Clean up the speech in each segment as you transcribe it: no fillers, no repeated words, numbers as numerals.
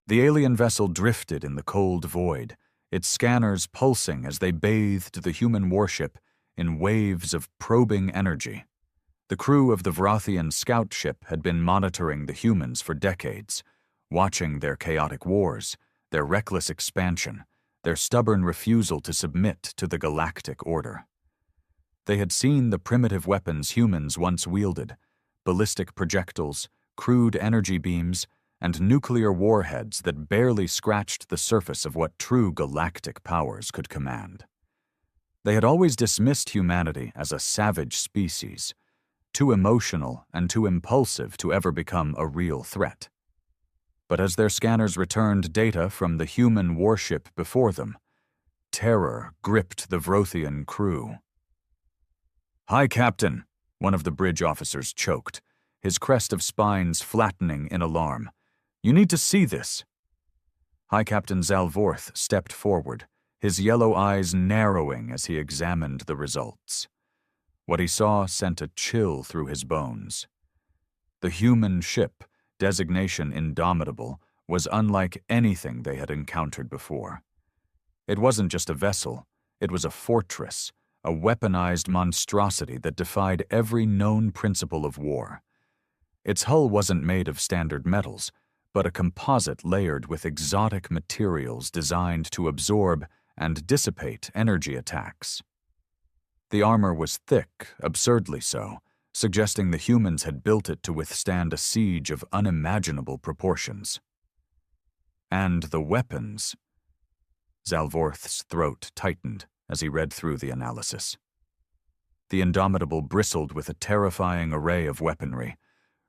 The alien vessel drifted in the cold void, its scanners pulsing as they bathed the human warship in waves of probing energy. The crew of the Vrothian scout ship had been monitoring the humans for decades, watching their chaotic wars, their reckless expansion, their stubborn refusal to submit to the galactic order. They had seen the primitive weapons humans once wielded: ballistic projectiles, crude energy beams, and nuclear warheads that barely scratched the surface of what true galactic powers could command. They had always dismissed humanity as a savage species, too emotional and too impulsive to ever become a real threat. But as their scanners returned data from the human warship before them, terror gripped the Vrothian crew. "Hi, Captain," one of the bridge officers choked, his crest of spines flattening in alarm. "You need to see this." High Captain Zalvorth stepped forward, his yellow eyes narrowing as he examined the results. What he saw sent a chill through his bones. The human ship, designation Indomitable, was unlike anything they had encountered before. It wasn't just a vessel, it was a fortress, a weaponized monstrosity that defied every known principle of war. Its hull wasn't made of standard metals, but a composite layered with exotic materials designed to absorb and dissipate energy attacks. The armor was thick, absurdly so, suggesting the humans had built it to withstand a siege of unimaginable proportions. And the weapons. Zalvorth's throat tightened as he read through the analysis. The Indomitable bristled with a terrifying array of weaponry: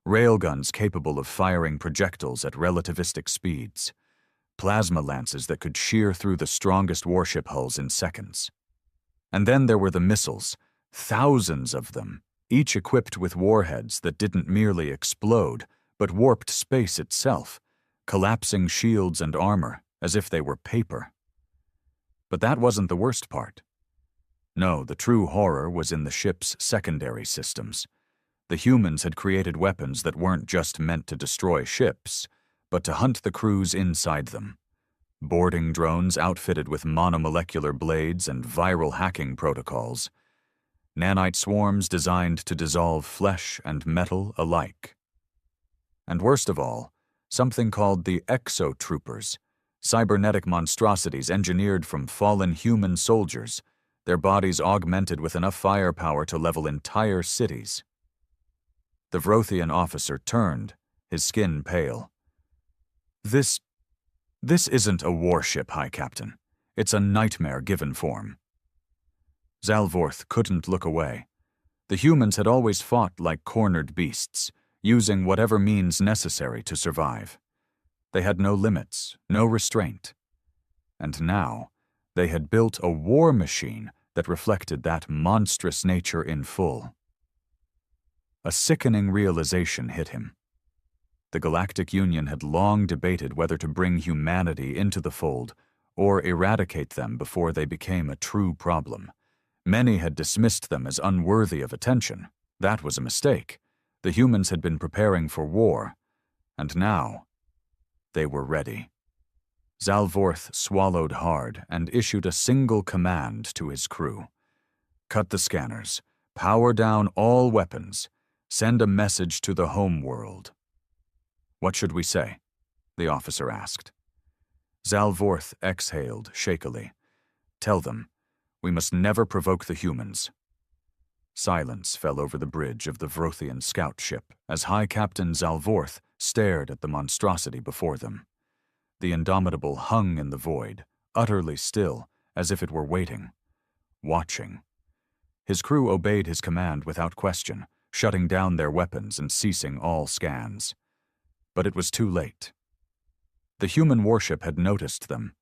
railguns capable of firing projectiles at relativistic speeds, plasma lances that could shear through the strongest warship hulls in seconds. And then there were the missiles, thousands of them, each equipped with warheads that didn't merely explode, but warped space itself, collapsing shields and armor as if they were paper. But that wasn't the worst part. No, the true horror was in the ship's secondary systems. The humans had created weapons that weren't just meant to destroy ships, but to hunt the crews inside them. Boarding drones outfitted with monomolecular blades and viral hacking protocols. Nanite swarms designed to dissolve flesh and metal alike. And worst of all, something called the exotroopers, cybernetic monstrosities engineered from fallen human soldiers, their bodies augmented with enough firepower to level entire cities. The Vrothian officer turned, his skin pale. This isn't a warship, High Captain. It's a nightmare given form." Zalvorth couldn't look away. The humans had always fought like cornered beasts, using whatever means necessary to survive. They had no limits, no restraint. And now, they had built a war machine that reflected that monstrous nature in full. A sickening realization hit him. The Galactic Union had long debated whether to bring humanity into the fold or eradicate them before they became a true problem. Many had dismissed them as unworthy of attention. That was a mistake. The humans had been preparing for war, and now they were ready. Zalvorth swallowed hard and issued a single command to his crew. "Cut the scanners, power down all weapons, send a message to the home world." "What should we say?" the officer asked. Zalvorth exhaled shakily. "Tell them, we must never provoke the humans." Silence fell over the bridge of the Vrothian scout ship as High Captain Zalvorth stared at the monstrosity before them. The Indomitable hung in the void, utterly still, as if it were waiting, watching. His crew obeyed his command without question, shutting down their weapons and ceasing all scans. But it was too late. The human warship had noticed them.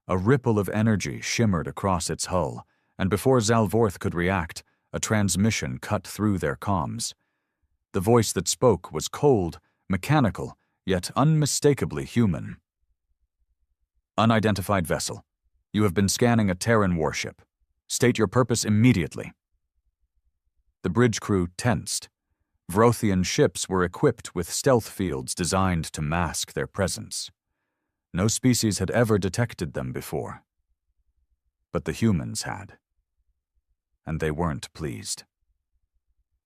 A ripple of energy shimmered across its hull, and before Zalvorth could react, a transmission cut through their comms. The voice that spoke was cold, mechanical, yet unmistakably human. "Unidentified vessel. You have been scanning a Terran warship. State your purpose immediately." The bridge crew tensed. Vrothian ships were equipped with stealth fields designed to mask their presence. No species had ever detected them before. But the humans had. And they weren't pleased.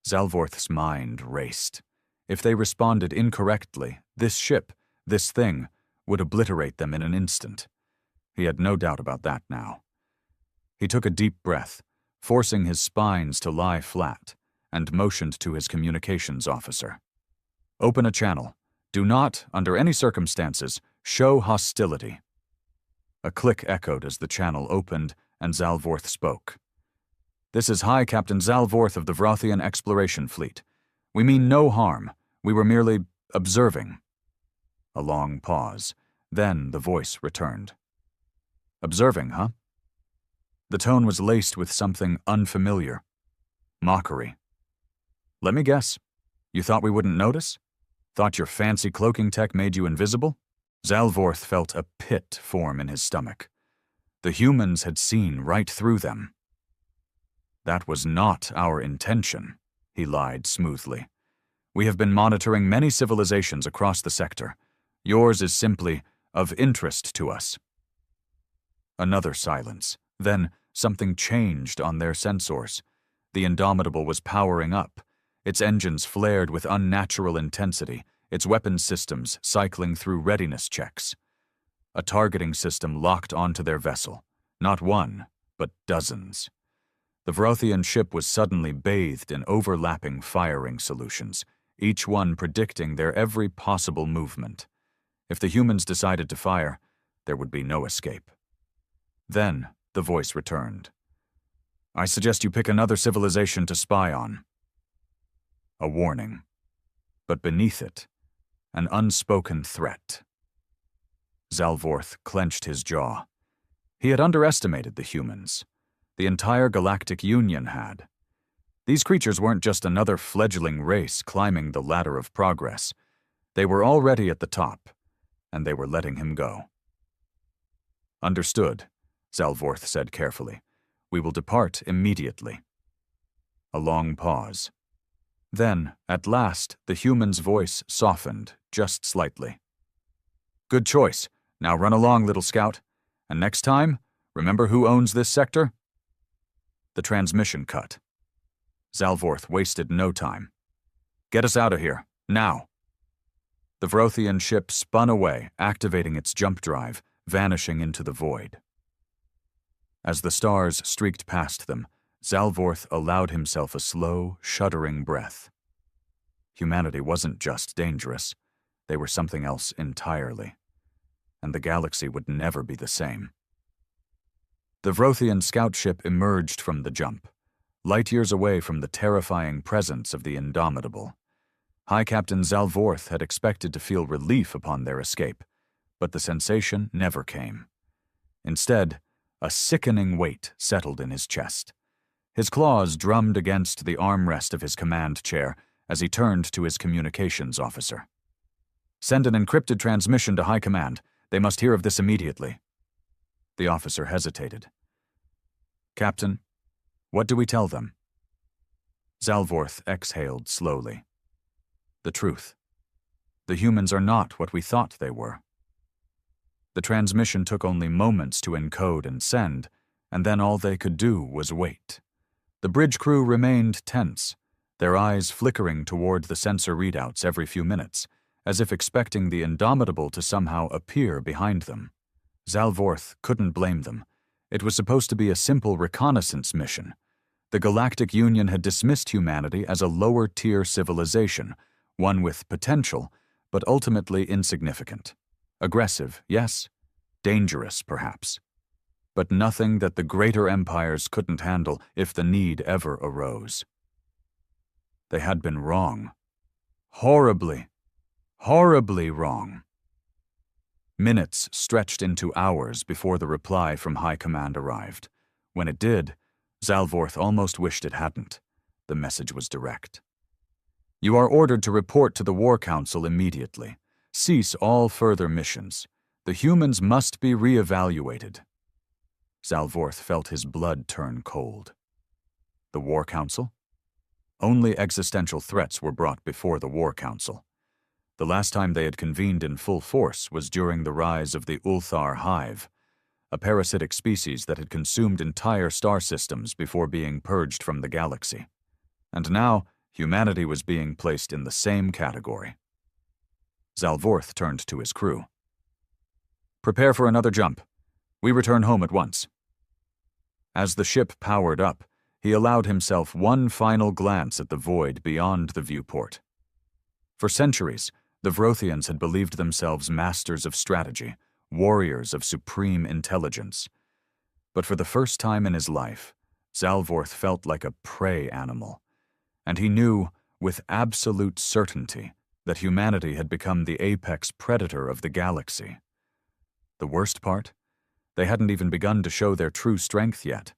Zalvorth's mind raced. If they responded incorrectly, this ship, this thing, would obliterate them in an instant. He had no doubt about that now. He took a deep breath, forcing his spines to lie flat, and motioned to his communications officer. "Open a channel. Do not, under any circumstances, show hostility." A click echoed as the channel opened and Zalvorth spoke. "This is High Captain Zalvorth of the Vrothian Exploration Fleet. We mean no harm. We were merely observing." A long pause. Then the voice returned. "Observing, huh?" The tone was laced with something unfamiliar. Mockery. "Let me guess. You thought we wouldn't notice? Thought your fancy cloaking tech made you invisible?" Zalvorth felt a pit form in his stomach. The humans had seen right through them. "That was not our intention," he lied smoothly. "We have been monitoring many civilizations across the sector. Yours is simply of interest to us." Another silence. Then something changed on their sensors. The Indomitable was powering up. Its engines flared with unnatural intensity, its weapons systems cycling through readiness checks. A targeting system locked onto their vessel. Not one, but dozens. The Vrothian ship was suddenly bathed in overlapping firing solutions, each one predicting their every possible movement. If the humans decided to fire, there would be no escape. Then the voice returned. "I suggest you pick another civilization to spy on." A warning. But beneath it, an unspoken threat. Zalvorth clenched his jaw. He had underestimated the humans. The entire Galactic Union had. These creatures weren't just another fledgling race climbing the ladder of progress. They were already at the top, and they were letting him go. "Understood," Zalvorth said carefully. "We will depart immediately." A long pause. Then, at last, the human's voice softened just slightly. "Good choice. Now run along, little scout. And next time, remember who owns this sector?" The transmission cut. Zalvorth wasted no time. "Get us out of here, now." The Vrothian ship spun away, activating its jump drive, vanishing into the void. As the stars streaked past them, Zalvorth allowed himself a slow, shuddering breath. Humanity wasn't just dangerous. They were something else entirely. And the galaxy would never be the same. The Vrothian scout ship emerged from the jump, light years away from the terrifying presence of the Indomitable. High Captain Zalvorth had expected to feel relief upon their escape, but the sensation never came. Instead, a sickening weight settled in his chest. His claws drummed against the armrest of his command chair as he turned to his communications officer. "Send an encrypted transmission to High Command. They must hear of this immediately." The officer hesitated. "Captain, what do we tell them?" Zalvorth exhaled slowly. "The truth. The humans are not what we thought they were." The transmission took only moments to encode and send, and then all they could do was wait. The bridge crew remained tense, their eyes flickering toward the sensor readouts every few minutes, as if expecting the Indomitable to somehow appear behind them. Zalvorth couldn't blame them. It was supposed to be a simple reconnaissance mission. The Galactic Union had dismissed humanity as a lower-tier civilization, one with potential, but ultimately insignificant. Aggressive, yes. Dangerous, perhaps. But nothing that the greater empires couldn't handle if the need ever arose. They had been wrong. Horribly, horribly wrong. Minutes stretched into hours before the reply from High Command arrived. When it did, Zalvorth almost wished it hadn't. The message was direct. "You are ordered to report to the War Council immediately. Cease all further missions. The humans must be re-evaluated." Zalvorth felt his blood turn cold. The War Council? Only existential threats were brought before the War Council. The last time they had convened in full force was during the rise of the Ulthar hive, a parasitic species that had consumed entire star systems before being purged from the galaxy. And now, humanity was being placed in the same category. Zalvorth turned to his crew. "Prepare for another jump. We return home at once." As the ship powered up, he allowed himself one final glance at the void beyond the viewport. For centuries, the Vrothians had believed themselves masters of strategy, warriors of supreme intelligence. But for the first time in his life, Zalvorth felt like a prey animal, and he knew, with absolute certainty, that humanity had become the apex predator of the galaxy. The worst part? They hadn't even begun to show their true strength yet.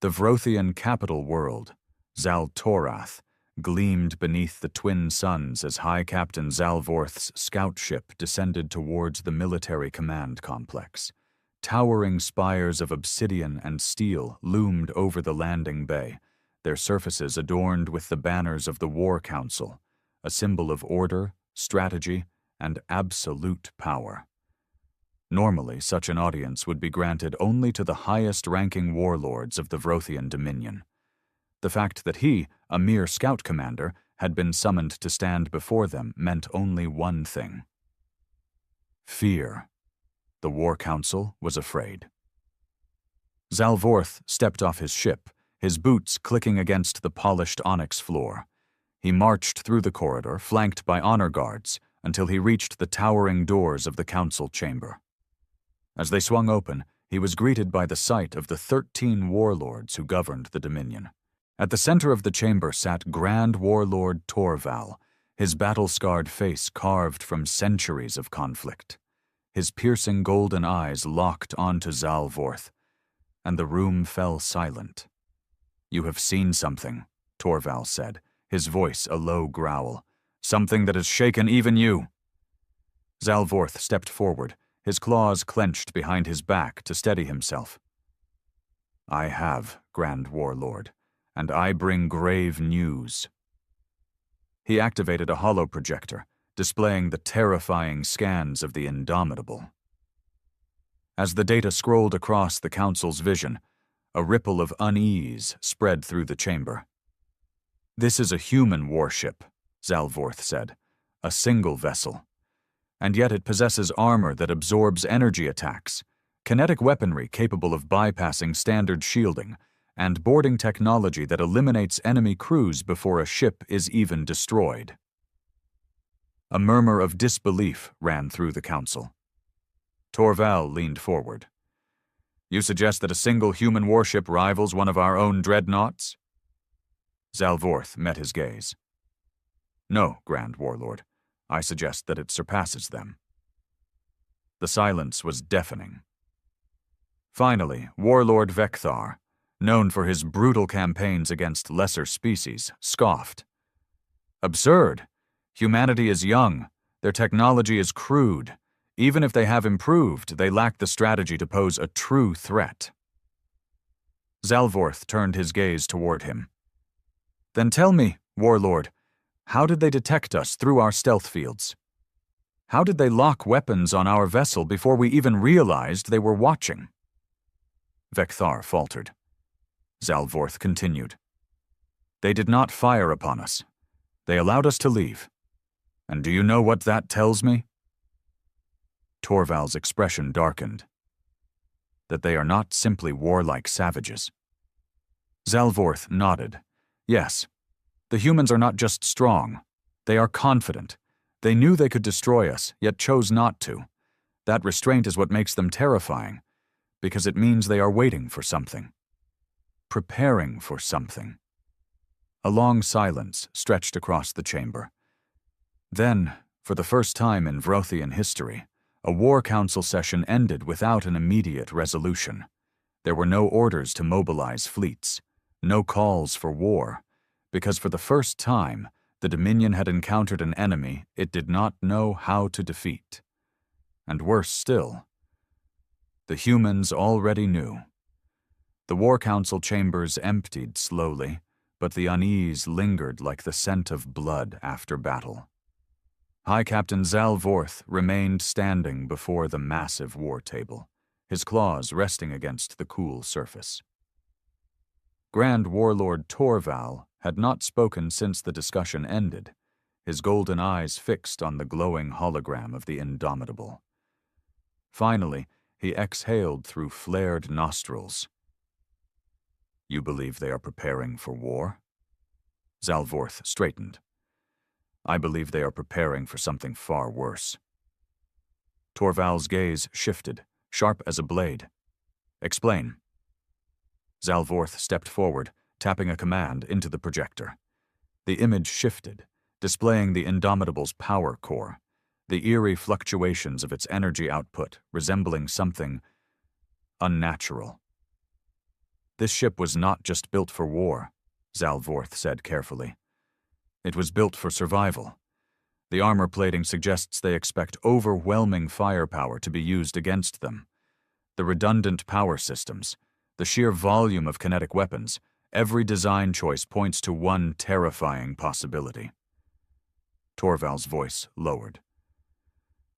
The Vrothian capital world, Zal-Torath, gleamed beneath the twin suns as High Captain Zalvorth's scout ship descended towards the military command complex. Towering spires of obsidian and steel loomed over the landing bay, their surfaces adorned with the banners of the War Council, a symbol of order, strategy, and absolute power. Normally, such an audience would be granted only to the highest-ranking warlords of the Vrothian Dominion. The fact that he, a mere scout commander, had been summoned to stand before them meant only one thing: fear. The War Council was afraid. Zalvorth stepped off his ship, his boots clicking against the polished onyx floor. He marched through the corridor, flanked by honor guards, until he reached the towering doors of the council chamber. As they swung open, he was greeted by the sight of the 13 warlords who governed the Dominion. At the center of the chamber sat Grand Warlord Torval, his battle-scarred face carved from centuries of conflict. His piercing golden eyes locked onto Zalvorth, and the room fell silent. "You have seen something," Torval said, his voice a low growl. "Something that has shaken even you." Zalvorth stepped forward, his claws clenched behind his back to steady himself. "I have, Grand Warlord, and I bring grave news." He activated a holoprojector, displaying the terrifying scans of the Indomitable. As the data scrolled across the Council's vision, a ripple of unease spread through the chamber. "This is a human warship," Zalvorth said, "a single vessel. And yet it possesses armor that absorbs energy attacks, kinetic weaponry capable of bypassing standard shielding, and boarding technology that eliminates enemy crews before a ship is even destroyed." A murmur of disbelief ran through the council. Torval leaned forward. "You suggest that a single human warship rivals one of our own dreadnoughts?" Zalvorth met his gaze. "No, Grand Warlord. I suggest that it surpasses them." The silence was deafening. Finally, Warlord Vekthar, known for his brutal campaigns against lesser species, scoffed. "Absurd! Humanity is young. Their technology is crude. Even if they have improved, they lack the strategy to pose a true threat." Zalvorth turned his gaze toward him. "Then tell me, Warlord, how did they detect us through our stealth fields? How did they lock weapons on our vessel before we even realized they were watching?" Vekthar faltered. Zalvorth continued. "They did not fire upon us. They allowed us to leave. And do you know what that tells me?" Torval's expression darkened. "That they are not simply warlike savages." Zalvorth nodded. "Yes. The humans are not just strong. They are confident. They knew they could destroy us, yet chose not to. That restraint is what makes them terrifying, because it means they are waiting for something. Preparing for something." A long silence stretched across the chamber. Then, for the first time in Vrothian history, a War Council session ended without an immediate resolution. There were no orders to mobilize fleets, no calls for war, because for the first time, the Dominion had encountered an enemy it did not know how to defeat. And worse still, the humans already knew. The War Council chambers emptied slowly, but the unease lingered like the scent of blood after battle. High Captain Zalvorth remained standing before the massive war table, his claws resting against the cool surface. Grand Warlord Torval had not spoken since the discussion ended, his golden eyes fixed on the glowing hologram of the Indomitable. Finally, he exhaled through flared nostrils. "You believe they are preparing for war?" Zalvorth straightened. "I believe they are preparing for something far worse." Torval's gaze shifted, sharp as a blade. "Explain." Zalvorth stepped forward, tapping a command into the projector. The image shifted, displaying the Indomitable's power core, the eerie fluctuations of its energy output resembling something unnatural. "This ship was not just built for war," Zalvorth said carefully. "It was built for survival. The armor plating suggests they expect overwhelming firepower to be used against them. The redundant power systems, the sheer volume of kinetic weapons, every design choice points to one terrifying possibility." Torval's voice lowered.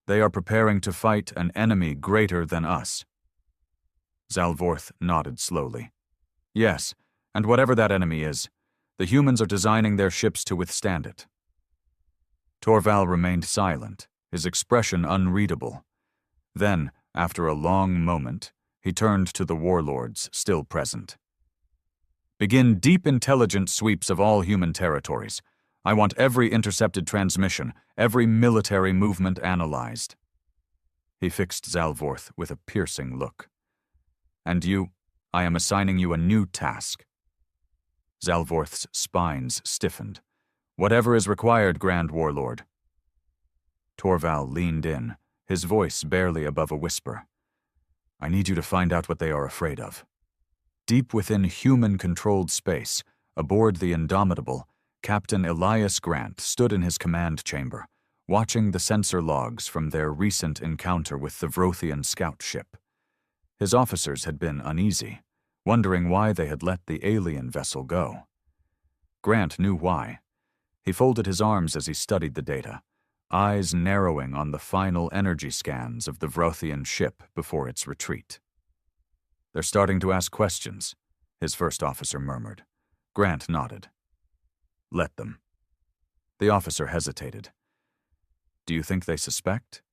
"They are preparing to fight an enemy greater than us." Zalvorth nodded slowly. "Yes, and whatever that enemy is, the humans are designing their ships to withstand it." Torval remained silent, his expression unreadable. Then, after a long moment, he turned to the warlords still present. "Begin deep intelligence sweeps of all human territories. I want every intercepted transmission, every military movement analyzed." He fixed Zalvorth with a piercing look. "And you, I am assigning you a new task." Zalvorth's spines stiffened. "Whatever is required, Grand Warlord." Torval leaned in, his voice barely above a whisper. "I need you to find out what they are afraid of." Deep within human-controlled space, aboard the Indomitable, Captain Elias Grant stood in his command chamber, watching the sensor logs from their recent encounter with the Vrothian scout ship. His officers had been uneasy, wondering why they had let the alien vessel go. Grant knew why. He folded his arms as he studied the data, eyes narrowing on the final energy scans of the Vrothian ship before its retreat. "They're starting to ask questions," his first officer murmured. Grant nodded. "Let them." The officer hesitated. "Do you think they suspect?"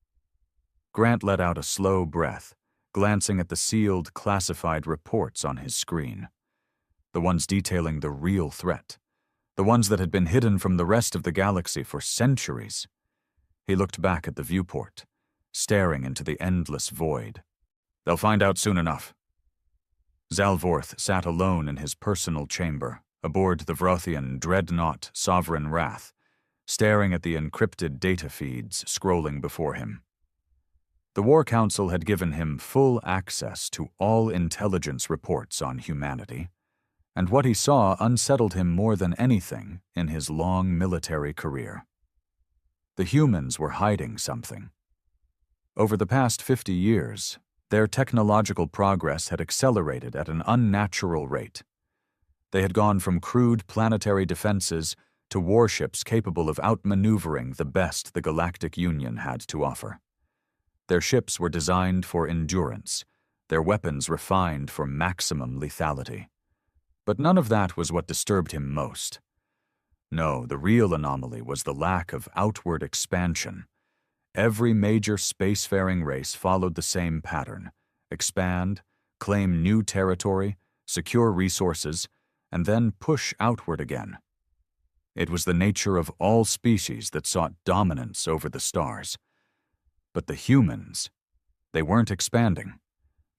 Grant let out a slow breath, glancing at the sealed, classified reports on his screen. The ones detailing the real threat. The ones that had been hidden from the rest of the galaxy for centuries. He looked back at the viewport, staring into the endless void. "They'll find out soon enough." Zalvorth sat alone in his personal chamber, aboard the Vrothian dreadnought Sovereign Wrath, staring at the encrypted data feeds scrolling before him. The War Council had given him full access to all intelligence reports on humanity, and what he saw unsettled him more than anything in his long military career. The humans were hiding something. Over the past 50 years, their technological progress had accelerated at an unnatural rate. They had gone from crude planetary defenses to warships capable of outmaneuvering the best the Galactic Union had to offer. Their ships were designed for endurance, their weapons refined for maximum lethality. But none of that was what disturbed him most. No, the real anomaly was the lack of outward expansion. Every major spacefaring race followed the same pattern: expand, claim new territory, secure resources, and then push outward again. It was the nature of all species that sought dominance over the stars. But the humans, they weren't expanding.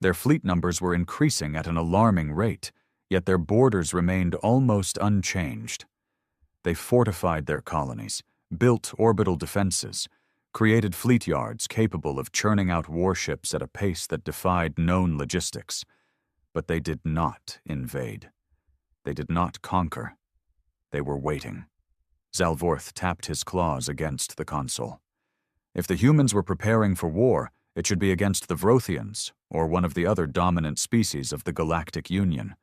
Their fleet numbers were increasing at an alarming rate, yet their borders remained almost unchanged. They fortified their colonies, built orbital defenses, created fleet yards capable of churning out warships at a pace that defied known logistics. But they did not invade. They did not conquer. They were waiting. Zalvorth tapped his claws against the console. If the humans were preparing for war, it should be against the Vrothians, or one of the other dominant species of the Galactic Union.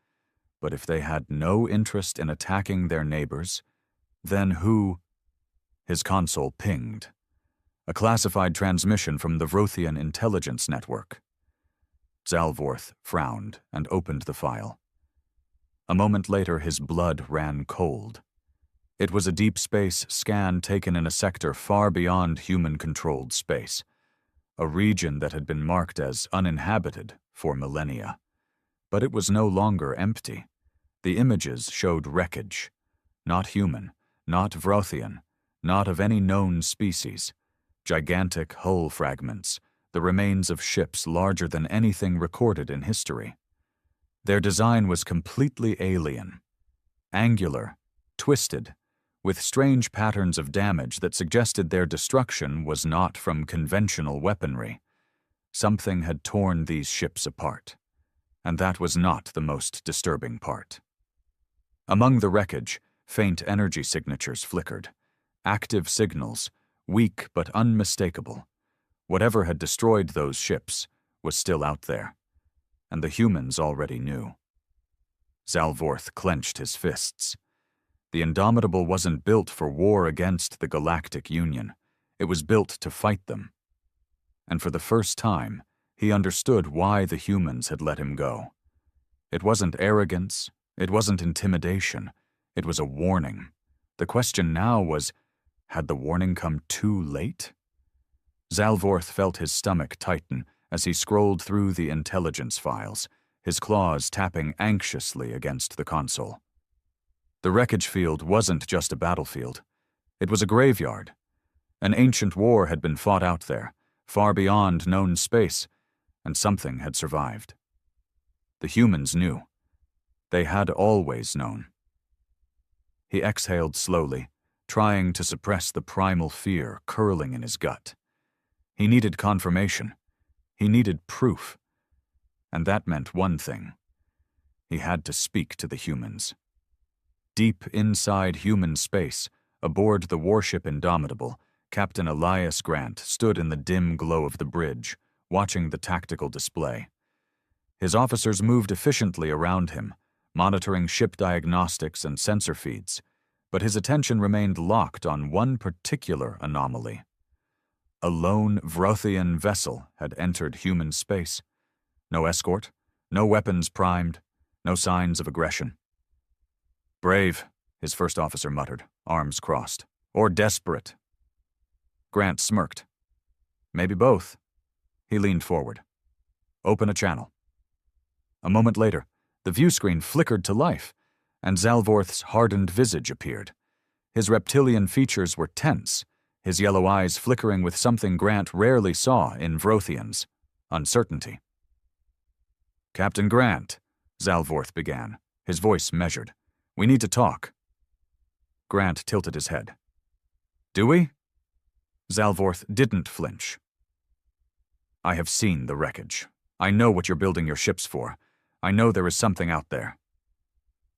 But if they had no interest in attacking their neighbors, then who? His console pinged. a classified transmission from the Vrothian intelligence network. Zalvorth frowned and opened the file. A moment later, his blood ran cold. It was a deep space scan taken in a sector far beyond human-controlled space, a region that had been marked as uninhabited for millennia. But it was no longer empty. The images showed wreckage. Not human, not Vrothian, not of any known species. Gigantic hull fragments, the remains of ships larger than anything recorded in history. Their design was completely alien. Angular, twisted, with strange patterns of damage that suggested their destruction was not from conventional weaponry. Something had torn these ships apart. And that was not the most disturbing part. Among the wreckage, faint energy signatures flickered. Active signals, weak but unmistakable. Whatever had destroyed those ships was still out there, and the humans already knew. Zalvorth clenched his fists. The Indomitable wasn't built for war against the Galactic Union. It was built to fight them. And for the first time, he understood why the humans had let him go. It wasn't arrogance, it wasn't intimidation, it was a warning. The question now was, had the warning come too late? Zalvorth felt his stomach tighten as he scrolled through the intelligence files, his claws tapping anxiously against the console. The wreckage field wasn't just a battlefield. It was a graveyard. An ancient war had been fought out there, far beyond known space, and something had survived. The humans knew. They had always known. He exhaled slowly, trying to suppress the primal fear curling in his gut. He needed confirmation. He needed proof. And that meant one thing. He had to speak to the humans. Deep inside human space, aboard the warship Indomitable, Captain Elias Grant stood in the dim glow of the bridge, watching the tactical display. His officers moved efficiently around him, monitoring ship diagnostics and sensor feeds, but his attention remained locked on one particular anomaly. A lone Vrothian vessel had entered human space. No escort, no weapons primed, no signs of aggression. "Brave," his first officer muttered, arms crossed. "Or desperate." Grant smirked. "Maybe both." He leaned forward. "Open a channel." A moment later, the view screen flickered to life, and Zalvorth's hardened visage appeared. His reptilian features were tense, his yellow eyes flickering with something Grant rarely saw in Vrothians: uncertainty. "Captain Grant," Zalvorth began, his voice measured. "We need to talk." Grant tilted his head. "Do we?" Zalvorth didn't flinch. "I have seen the wreckage. I know what you're building your ships for. I know there is something out there."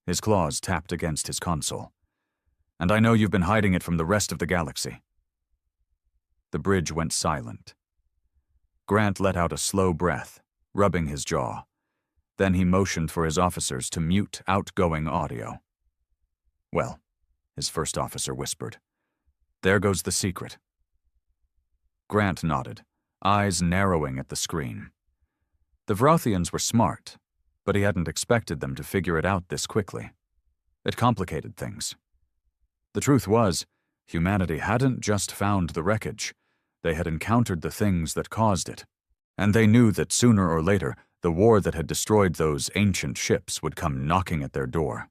His claws tapped against his console. "And I know you've been hiding it from the rest of the galaxy." The bridge went silent. Grant let out a slow breath, rubbing his jaw. Then he motioned for his officers to mute outgoing audio. "Well," his first officer whispered, "there goes the secret." Grant nodded, eyes narrowing at the screen. The Vrothians were smart, but he hadn't expected them to figure it out this quickly. It complicated things. The truth was, humanity hadn't just found the wreckage. They had encountered the things that caused it. And they knew that sooner or later, the war that had destroyed those ancient ships would come knocking at their door.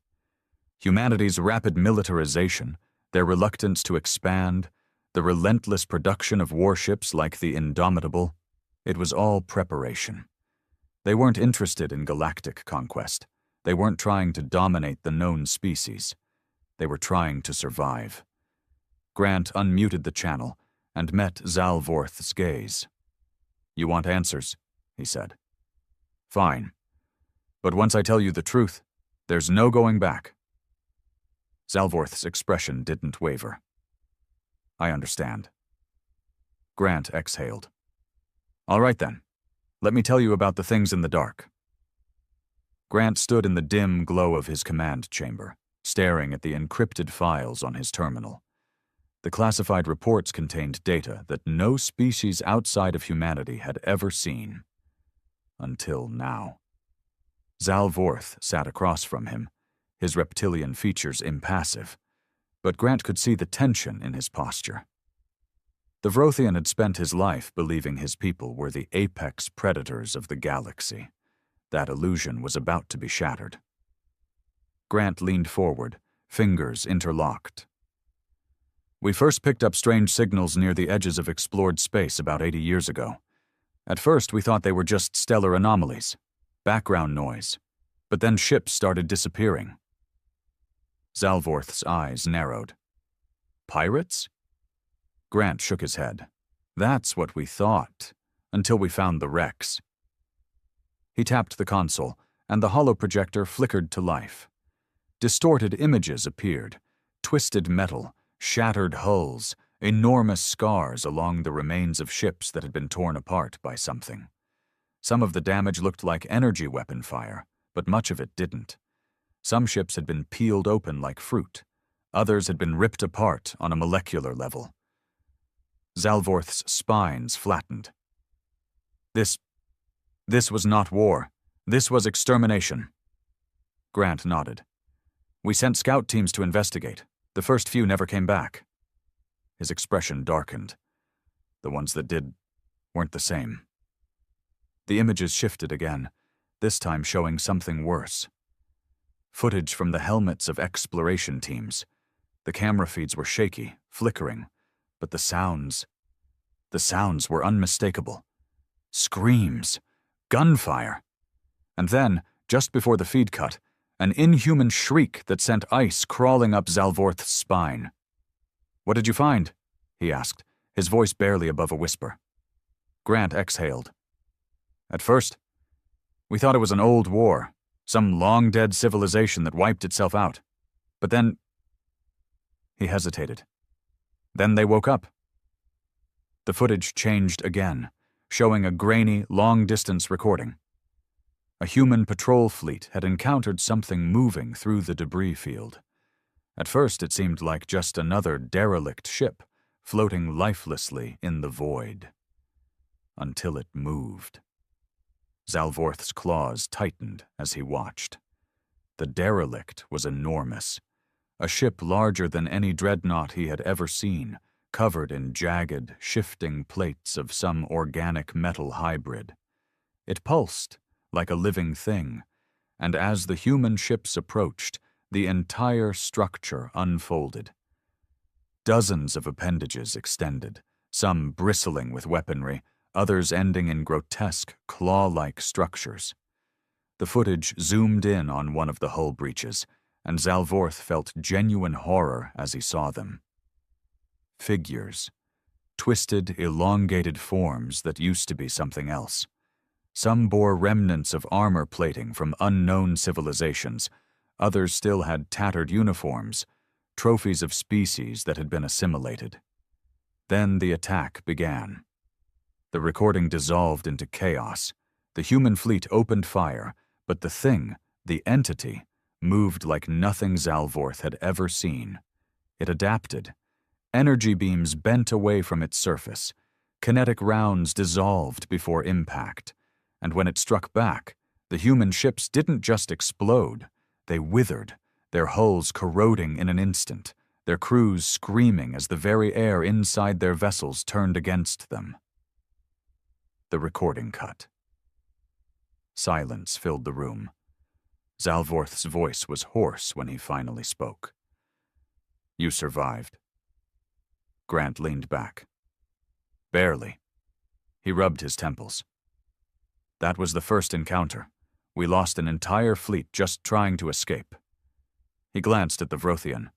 Humanity's rapid militarization, their reluctance to expand, the relentless production of warships like the Indomitable, it was all preparation. They weren't interested in galactic conquest. They weren't trying to dominate the known species. They were trying to survive. Grant unmuted the channel and met Zalvorth's gaze. "You want answers?" he said. "Fine. But once I tell you the truth, there's no going back." Zalvorth's expression didn't waver. "I understand." Grant exhaled. "All right then. Let me tell you about the things in the dark." Grant stood in the dim glow of his command chamber, staring at the encrypted files on his terminal. The classified reports contained data that no species outside of humanity had ever seen. Until now. Zalvorth sat across from him, his reptilian features impassive, but Grant could see the tension in his posture. The Vrothian had spent his life believing his people were the apex predators of the galaxy. That illusion was about to be shattered. Grant leaned forward, fingers interlocked. We first picked up strange signals near the edges of explored space about 80 years ago. At first, we thought they were just stellar anomalies, background noise, but then ships started disappearing. Zalvorth's eyes narrowed. Pirates? Grant shook his head. That's what we thought, until we found the wrecks. He tapped the console, and the holoprojector flickered to life. Distorted images appeared, twisted metal, shattered hulls, enormous scars along the remains of ships that had been torn apart by something. Some of the damage looked like energy weapon fire, but much of it didn't. Some ships had been peeled open like fruit. Others had been ripped apart on a molecular level. Zalvorth's spines flattened. This was not war. This was extermination. Grant nodded. We sent scout teams to investigate. The first few never came back. His expression darkened. The ones that did weren't the same. The images shifted again, this time showing something worse. Footage from the helmets of exploration teams. The camera feeds were shaky, flickering, but the sounds were unmistakable. Screams, gunfire. And then, just before the feed cut, an inhuman shriek that sent ice crawling up Zalvorth's spine. What did you find? He asked, his voice barely above a whisper. Grant exhaled. At first, we thought it was an old war, some long-dead civilization that wiped itself out. But then... He hesitated. Then they woke up. The footage changed again, showing a grainy, long-distance recording. A human patrol fleet had encountered something moving through the debris field. At first, it seemed like just another derelict ship, floating lifelessly in the void. Until it moved. Zalvorth's claws tightened as he watched. The derelict was enormous. A ship larger than any dreadnought he had ever seen, covered in jagged, shifting plates of some organic metal hybrid. It pulsed, like a living thing, and as the human ships approached, the entire structure unfolded. Dozens of appendages extended, some bristling with weaponry, others ending in grotesque, claw-like structures. The footage zoomed in on one of the hull breaches, and Zalvorth felt genuine horror as he saw them. Figures. Twisted, elongated forms that used to be something else. Some bore remnants of armor plating from unknown civilizations. Others still had tattered uniforms, trophies of species that had been assimilated. Then the attack began. The recording dissolved into chaos. The human fleet opened fire, but the thing, the entity, moved like nothing Zalvorth had ever seen. It adapted. Energy beams bent away from its surface. Kinetic rounds dissolved before impact. And when it struck back, the human ships didn't just explode. They withered, their hulls corroding in an instant, their crews screaming as the very air inside their vessels turned against them. The recording cut. Silence filled the room. Zalvorth's voice was hoarse when he finally spoke. You survived. Grant leaned back. Barely. He rubbed his temples. That was the first encounter. We lost an entire fleet just trying to escape. He glanced at the Vrothian.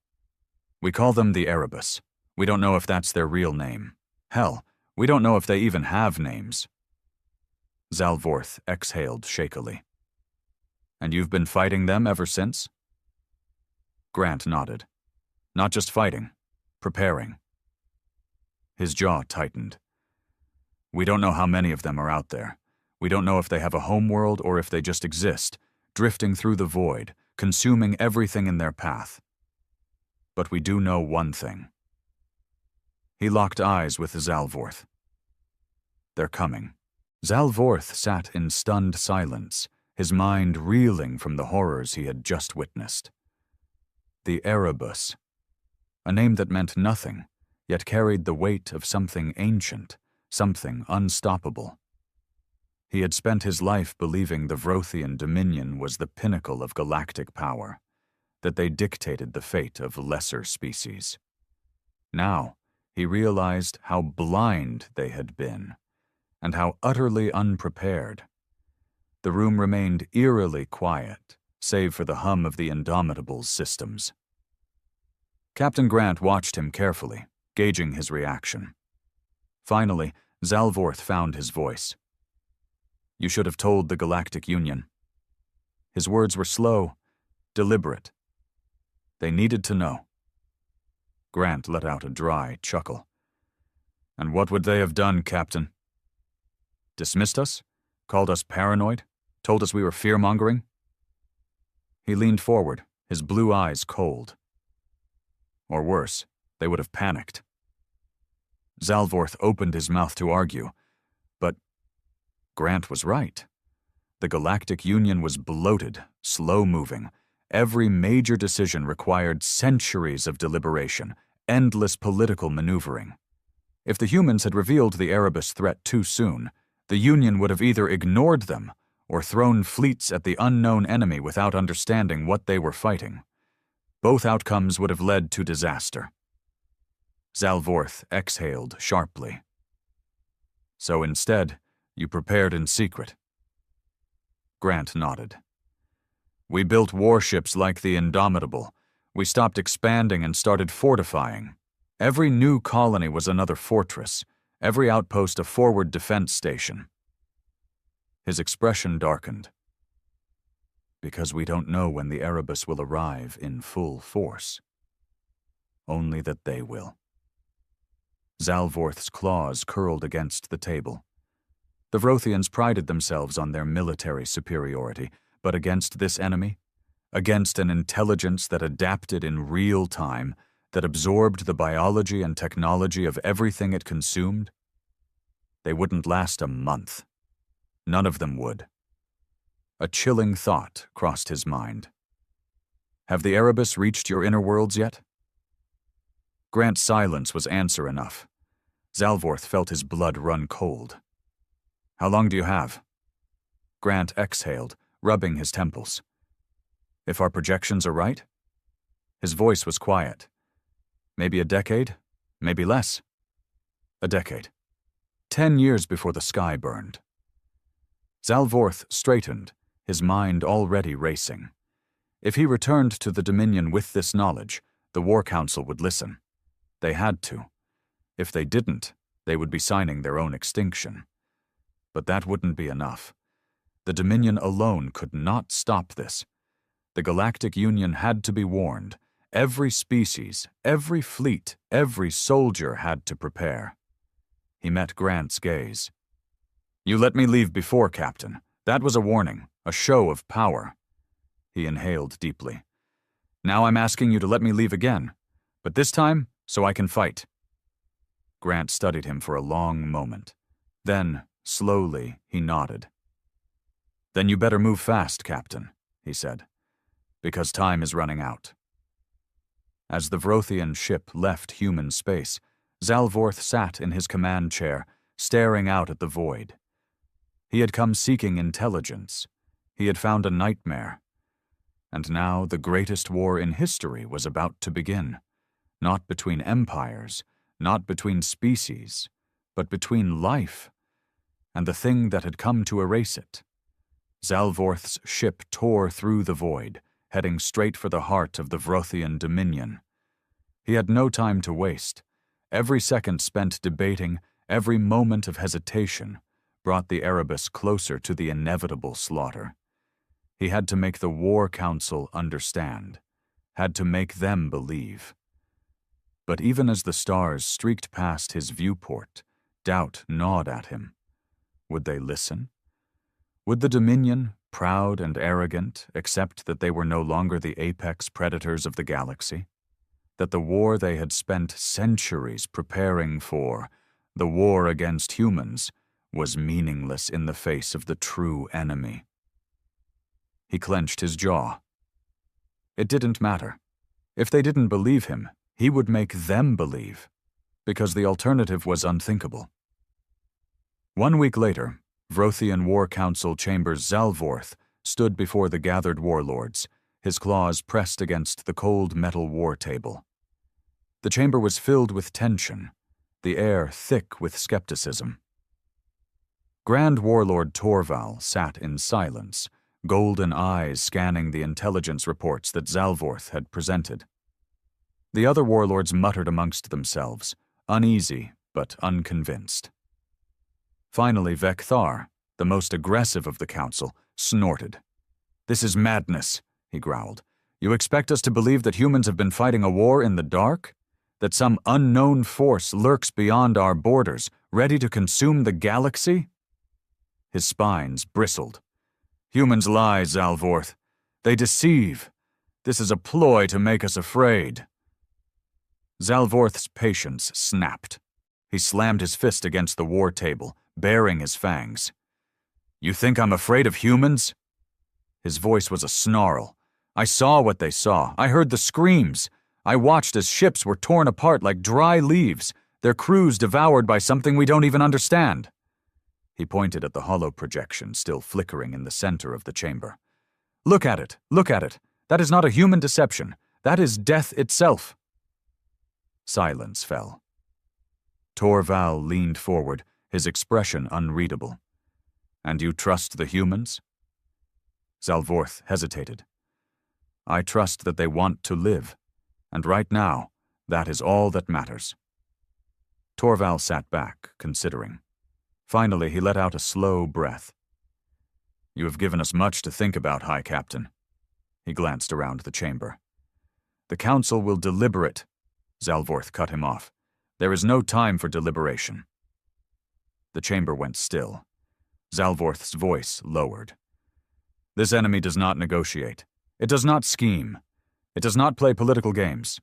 We call them the Erebus. We don't know if that's their real name. Hell, we don't know if they even have names. Zalvorth exhaled shakily. And you've been fighting them ever since? Grant nodded. Not just fighting, preparing. His jaw tightened. We don't know how many of them are out there. We don't know if they have a homeworld or if they just exist, drifting through the void, consuming everything in their path. But we do know one thing. He locked eyes with Zalvorth. They're coming. Zalvorth sat in stunned silence, his mind reeling from the horrors he had just witnessed. The Erebus, a name that meant nothing, yet carried the weight of something ancient, something unstoppable. He had spent his life believing the Vrothian dominion was the pinnacle of galactic power, that they dictated the fate of lesser species. Now, he realized how blind they had been, and how utterly unprepared. The room remained eerily quiet, save for the hum of the Indomitable's systems. Captain Grant watched him carefully, gauging his reaction. Finally, Zalvorth found his voice. You should have told the Galactic Union. His words were slow, deliberate. They needed to know. Grant let out a dry chuckle. And what would they have done, Captain? Dismissed us? Called us paranoid? Told us we were fear-mongering? He leaned forward, his blue eyes cold. Or worse, they would have panicked. Zalvorth opened his mouth to argue, but Grant was right. The Galactic Union was bloated, slow-moving. Every major decision required centuries of deliberation, endless political maneuvering. If the humans had revealed the Erebus threat too soon, the Union would have either ignored them or thrown fleets at the unknown enemy without understanding what they were fighting. Both outcomes would have led to disaster. Zalvorth exhaled sharply. So instead, you prepared in secret. Grant nodded. We built warships like the Indomitable. We stopped expanding and started fortifying. Every new colony was another fortress, every outpost a forward defense station. His expression darkened. Because we don't know when the Erebus will arrive in full force. Only that they will. Zalvorth's claws curled against the table. The Vrothians prided themselves on their military superiority, but against this enemy, against an intelligence that adapted in real time, that absorbed the biology and technology of everything it consumed, they wouldn't last a month. None of them would. A chilling thought crossed his mind. Have the Erebus reached your inner worlds yet? Grant's silence was answer enough. Zalvorth felt his blood run cold. How long do you have? Grant exhaled, rubbing his temples. If our projections are right? His voice was quiet. Maybe a decade, maybe less. A decade. 10 years before the sky burned. Zalvorth straightened, his mind already racing. If he returned to the Dominion with this knowledge, the War Council would listen. They had to. If they didn't, they would be signing their own extinction. But that wouldn't be enough. The Dominion alone could not stop this. The Galactic Union had to be warned. Every species, every fleet, every soldier had to prepare. He met Grant's gaze. You let me leave before, Captain. That was a warning, a show of power. He inhaled deeply. Now I'm asking you to let me leave again, but this time so I can fight. Grant studied him for a long moment. Then, slowly, he nodded. Then you better move fast, Captain, he said, because time is running out. As the Vrothian ship left human space, Zalvorth sat in his command chair, staring out at the void. He had come seeking intelligence. He had found a nightmare. And now the greatest war in history was about to begin, not between empires, not between species, but between life, and the thing that had come to erase it. Zalvorth's ship tore through the void, heading straight for the heart of the Vrothian Dominion. He had no time to waste. Every second spent debating, every moment of hesitation, brought the Erebus closer to the inevitable slaughter. He had to make the War Council understand, had to make them believe. But even as the stars streaked past his viewport, doubt gnawed at him. Would they listen? Would the Dominion, proud and arrogant, accept that they were no longer the apex predators of the galaxy? that the war they had spent centuries preparing for, the war against humans, was meaningless in the face of the true enemy. He clenched his jaw. It didn't matter. If they didn't believe him, he would make them believe, because the alternative was unthinkable. 1 week later, Vrothian War Council Chamber's Zalvorth stood before the gathered warlords, his claws pressed against the cold metal war table. The chamber was filled with tension, the air thick with skepticism. Grand Warlord Torval sat in silence, golden eyes scanning the intelligence reports that Zalvorth had presented. The other warlords muttered amongst themselves, uneasy but unconvinced. Finally, Vekthar, the most aggressive of the council, snorted. "This is madness," he growled. "You expect us to believe that humans have been fighting a war in the dark? That some unknown force lurks beyond our borders, ready to consume the galaxy?" His spines bristled. "Humans lie, Zalvorth. They deceive. This is a ploy to make us afraid." Zalvorth's patience snapped. He slammed his fist against the war table, baring his fangs. "You think I'm afraid of humans?" His voice was a snarl. "I saw what they saw. I heard the screams. I watched as ships were torn apart like dry leaves, their crews devoured by something we don't even understand." He pointed at the hollow projection still flickering in the center of the chamber. "Look at it! Look at it! That is not a human deception. That is death itself." Silence fell. Torval leaned forward, his expression unreadable. "And you trust the humans?" Zalvorth hesitated. "I trust that they want to live, and right now, that is all that matters." Torval sat back, considering. Finally, he let out a slow breath. "You have given us much to think about, High Captain." He glanced around the chamber. "The Council will deliberate." Zalvorth cut him off. "There is no time for deliberation." The chamber went still. Zalvorth's voice lowered. "This enemy does not negotiate. It does not scheme. It does not play political games."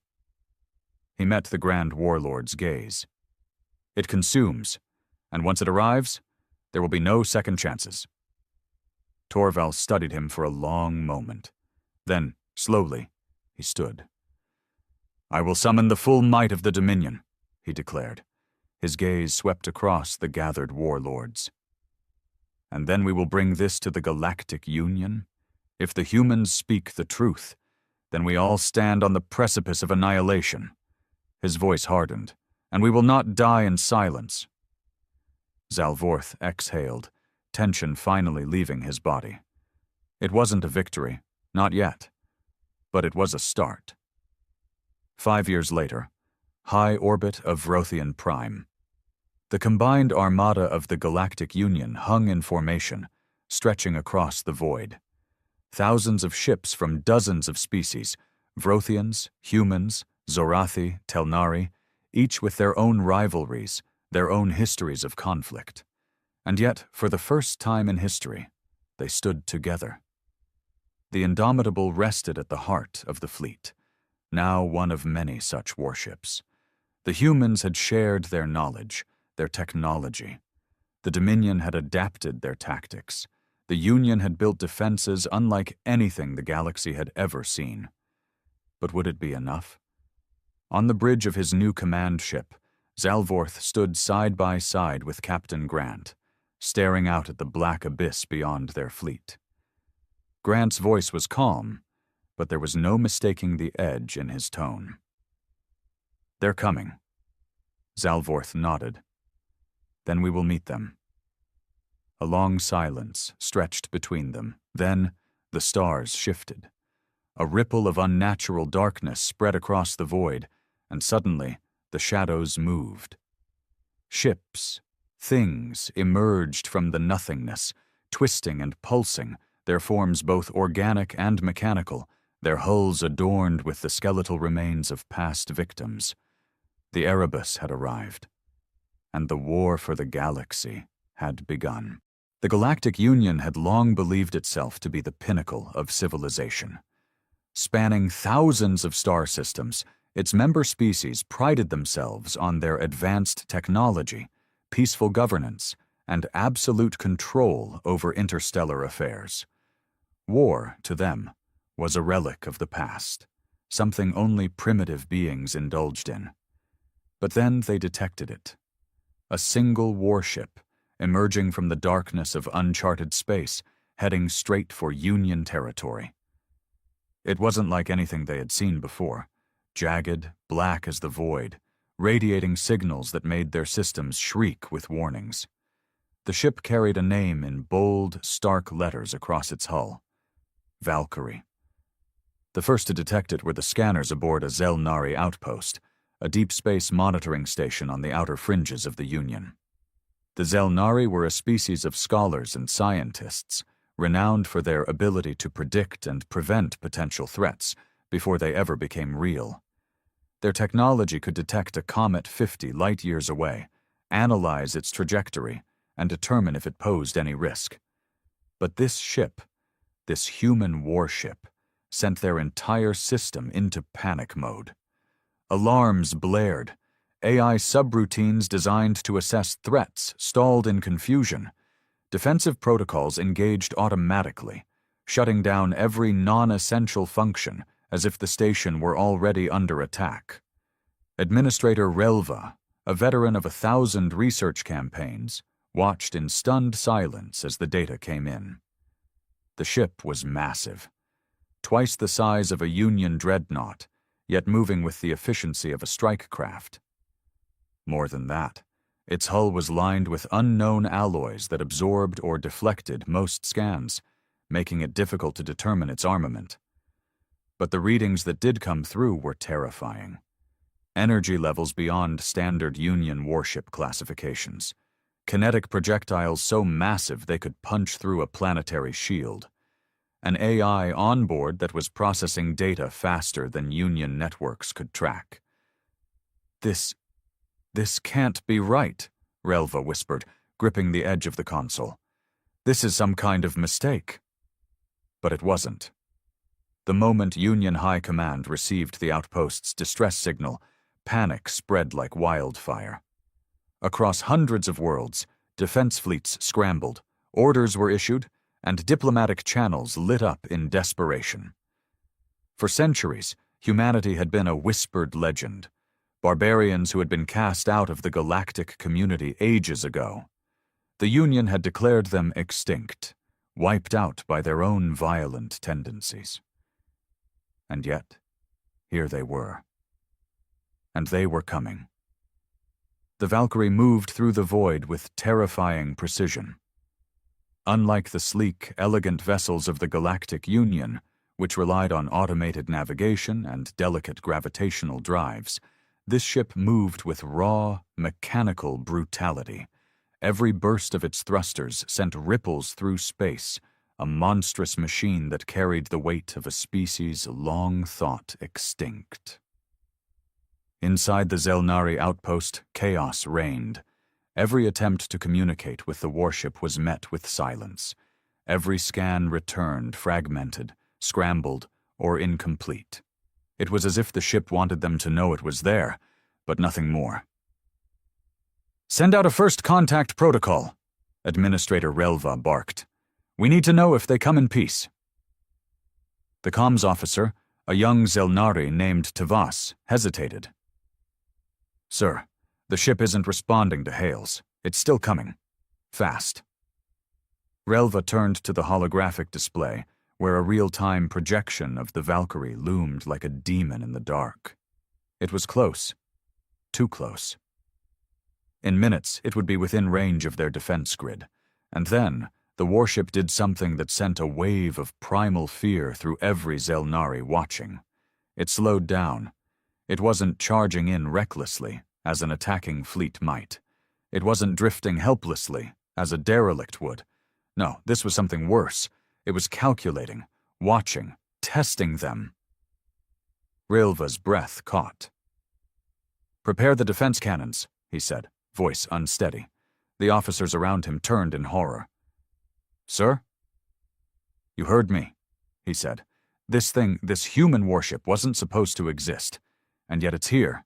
He met the Grand Warlord's gaze. "It consumes, and once it arrives, there will be no second chances." Torval studied him for a long moment. Then, slowly, he stood. "I will summon the full might of the Dominion," he declared. His gaze swept across the gathered warlords. "And then we will bring this to the Galactic Union. If the humans speak the truth, then we all stand on the precipice of annihilation." His voice hardened. "And we will not die in silence." Zalvorth exhaled, tension finally leaving his body. It wasn't a victory, not yet, but it was a start. 5 years later, high orbit of Vrothian Prime. The combined armada of the Galactic Union hung in formation, stretching across the void. Thousands of ships from dozens of species, Vrothians, humans, Zorathi, Telnari, each with their own rivalries, their own histories of conflict. And yet, for the first time in history, they stood together. The Indomitable rested at the heart of the fleet, now one of many such warships. The humans had shared their knowledge, their technology. The Dominion had adapted their tactics. The Union had built defenses unlike anything the galaxy had ever seen. But would it be enough? On the bridge of his new command ship, Zalvorth stood side by side with Captain Grant, staring out at the black abyss beyond their fleet. Grant's voice was calm, but there was no mistaking the edge in his tone. "They're coming." Zalvorth nodded. "Then we will meet them." A long silence stretched between them. Then the stars shifted. A ripple of unnatural darkness spread across the void, and suddenly the shadows moved. Ships, things emerged from the nothingness, twisting and pulsing, their forms both organic and mechanical, their hulls adorned with the skeletal remains of past victims. The Erebus had arrived, and the war for the galaxy had begun. The Galactic Union had long believed itself to be the pinnacle of civilization. Spanning thousands of star systems, Its member species prided themselves on their advanced technology, peaceful governance, and absolute control over interstellar affairs. War, to them, was a relic of the past, something only primitive beings indulged in. But then they detected it. A single warship, emerging from the darkness of uncharted space, heading straight for Union territory. It wasn't like anything they had seen before, jagged, black as the void, radiating signals that made their systems shriek with warnings. The ship carried a name in bold, stark letters across its hull: Valkyrie. The first to detect it were the scanners aboard a Zelnari outpost, a deep space monitoring station on the outer fringes of the Union. The Zelnari were a species of scholars and scientists, renowned for their ability to predict and prevent potential threats before they ever became real. Their technology could detect a comet 50 light-years away, analyze its trajectory, and determine if it posed any risk. But this ship, this human warship, sent their entire system into panic mode. Alarms blared. AI subroutines designed to assess threats stalled in confusion. Defensive protocols engaged automatically, shutting down every non-essential function as if the station were already under attack. Administrator Relva, a veteran of 1,000 research campaigns, watched in stunned silence as the data came in. The ship was massive, twice the size of a Union dreadnought, yet moving with the efficiency of a strike craft. More than that, its hull was lined with unknown alloys that absorbed or deflected most scans, making it difficult to determine its armament. But the readings that did come through were terrifying. Energy levels beyond standard Union warship classifications. Kinetic projectiles so massive they could punch through a planetary shield. An AI on board that was processing data faster than Union networks could track. This can't be right, Relva whispered, gripping the edge of the console. This is some kind of mistake. But it wasn't. The moment Union High Command received the outpost's distress signal, panic spread like wildfire. Across hundreds of worlds, defense fleets scrambled, orders were issued, and diplomatic channels lit up in desperation. For centuries, humanity had been a whispered legend, barbarians who had been cast out of the galactic community ages ago. The Union had declared them extinct, wiped out by their own violent tendencies. And yet, here they were. And they were coming. The Valkyrie moved through the void with terrifying precision. Unlike the sleek, elegant vessels of the Galactic Union, which relied on automated navigation and delicate gravitational drives, this ship moved with raw, mechanical brutality. Every burst of its thrusters sent ripples through space, a monstrous machine that carried the weight of a species long thought extinct. Inside the Zelnari outpost, chaos reigned. Every attempt to communicate with the warship was met with silence. Every scan returned fragmented, scrambled, or incomplete. It was as if the ship wanted them to know it was there, but nothing more. "Send out a first contact protocol," Administrator Relva barked. "We need to know if they come in peace." The comms officer, a young Zelnari named Tavas, hesitated. "Sir, the ship isn't responding to hails. It's still coming. Fast." Relva turned to the holographic display, where a real-time projection of the Valkyrie loomed like a demon in the dark. It was close. Too close. In minutes, it would be within range of their defense grid. And then, the warship did something that sent a wave of primal fear through every Zelnari watching. It slowed down. It wasn't charging in recklessly, as an attacking fleet might. It wasn't drifting helplessly, as a derelict would. No, this was something worse. It was calculating, watching, testing them. Relva's breath caught. "Prepare the defense cannons," he said, voice unsteady. The officers around him turned in horror. "Sir?" "You heard me," he said. This human warship wasn't supposed to exist. and yet it's here.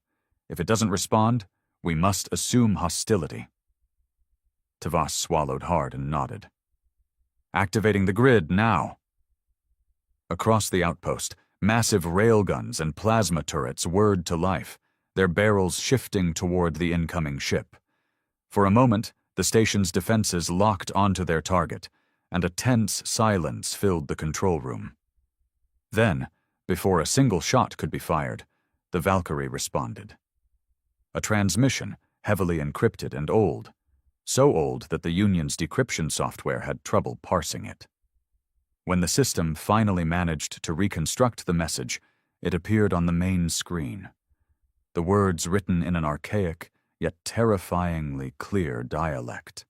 If it doesn't respond, we must assume hostility. Tavas swallowed hard and nodded. Activating the grid now. Across the outpost, massive railguns and plasma turrets whirred to life, their barrels shifting toward the incoming ship. For a moment, the station's defenses locked onto their target, and a tense silence filled the control room. Then, before a single shot could be fired, the Valkyrie responded. A transmission, heavily encrypted and old, so old that the Union's decryption software had trouble parsing it. When the system finally managed to reconstruct the message, it appeared on the main screen. The words written in an archaic, yet terrifyingly clear dialect.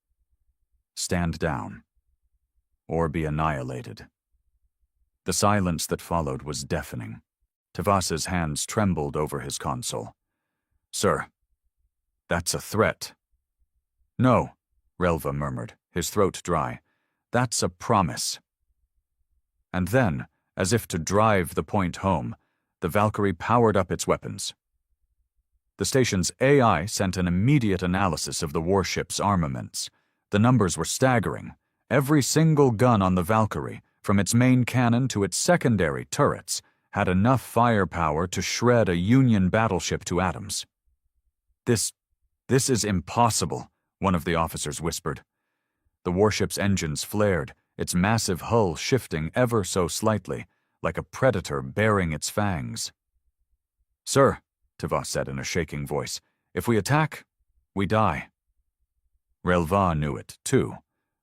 Stand down, or be annihilated. The silence that followed was deafening. Tavas's hands trembled over his console. Sir, that's a threat. No, Relva murmured, his throat dry. That's a promise. And then, as if to drive the point home, the Valkyrie powered up its weapons. The station's AI sent an immediate analysis of the warship's armaments. The numbers were staggering. Every single gun on the Valkyrie, from its main cannon to its secondary turrets, had enough firepower to shred a Union battleship to atoms. This is impossible, one of the officers whispered. The warship's engines flared, its massive hull shifting ever so slightly, like a predator baring its fangs. Sir, Tavas said in a shaking voice, if we attack, we die. Relva knew it, too.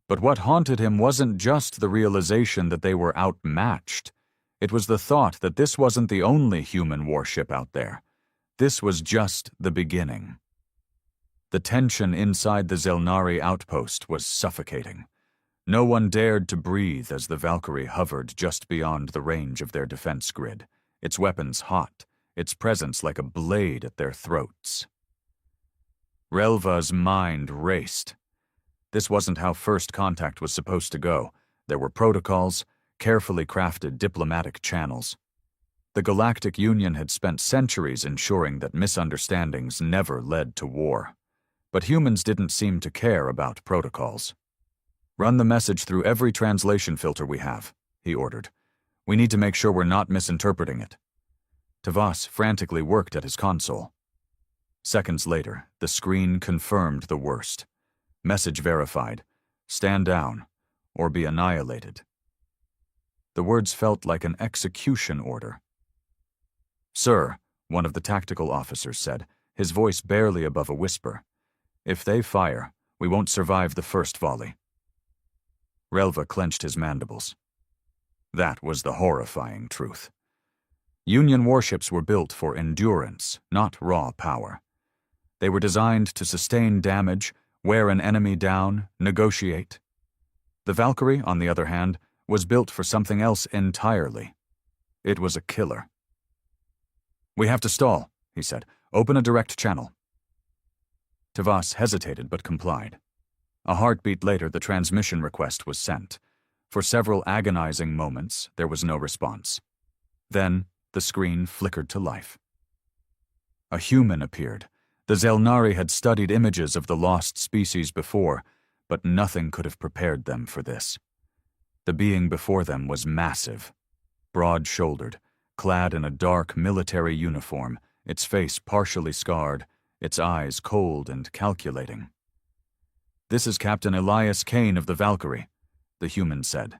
But what haunted him wasn't just the realization that they were outmatched. It was the thought that this wasn't the only human warship out there. This was just the beginning. The tension inside the Zelnari outpost was suffocating. No one dared to breathe as the Valkyrie hovered just beyond the range of their defense grid, its weapons hot, its presence like a blade at their throats. Relva's mind raced. This wasn't how first contact was supposed to go. There were protocols, carefully crafted diplomatic channels. The Galactic Union had spent centuries ensuring that misunderstandings never led to war. But humans didn't seem to care about protocols. Run the message through every translation filter we have, he ordered. We need to make sure we're not misinterpreting it. Tavas frantically worked at his console. Seconds later, the screen confirmed the worst. Message verified. Stand down, or be annihilated. The words felt like an execution order. Sir, one of the tactical officers said, his voice barely above a whisper. If they fire, we won't survive the first volley. Relva clenched his mandibles. That was the horrifying truth. Union warships were built for endurance, not raw power. They were designed to sustain damage, wear an enemy down, negotiate. The Valkyrie, on the other hand, was built for something else entirely. It was a killer. We have to stall, he said. Open a direct channel. Tavas hesitated but complied. A heartbeat later, the transmission request was sent. For several agonizing moments, there was no response. Then, the screen flickered to life. A human appeared. The Zelnari had studied images of the lost species before, but nothing could have prepared them for this. The being before them was massive, broad-shouldered, clad in a dark military uniform, its face partially scarred, its eyes cold and calculating. This is Captain Elias Kane of the Valkyrie, the human said.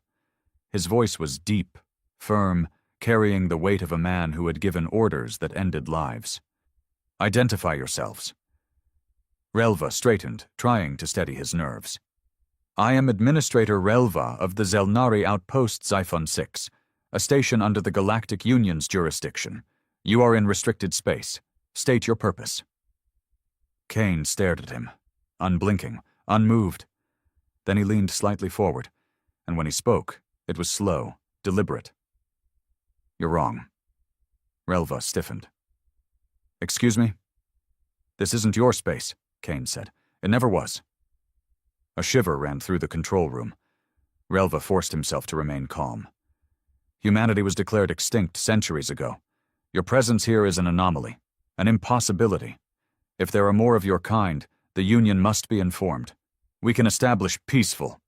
His voice was deep, firm, carrying the weight of a man who had given orders that ended lives. Identify yourselves. Relva straightened, trying to steady his nerves. I am Administrator Relva of the Zelnari Outpost Xiphon 6, a station under the Galactic Union's jurisdiction. You are in restricted space. State your purpose. Kane stared at him, unblinking, unmoved. Then he leaned slightly forward, and when he spoke, it was slow, deliberate. You're wrong. Relva stiffened. Excuse me? This isn't your space, Kane said. It never was. A shiver ran through the control room. Relva forced himself to remain calm. Humanity was declared extinct centuries ago. Your presence here is an anomaly. An impossibility. If there are more of your kind, the Union must be informed. We can establish peaceful.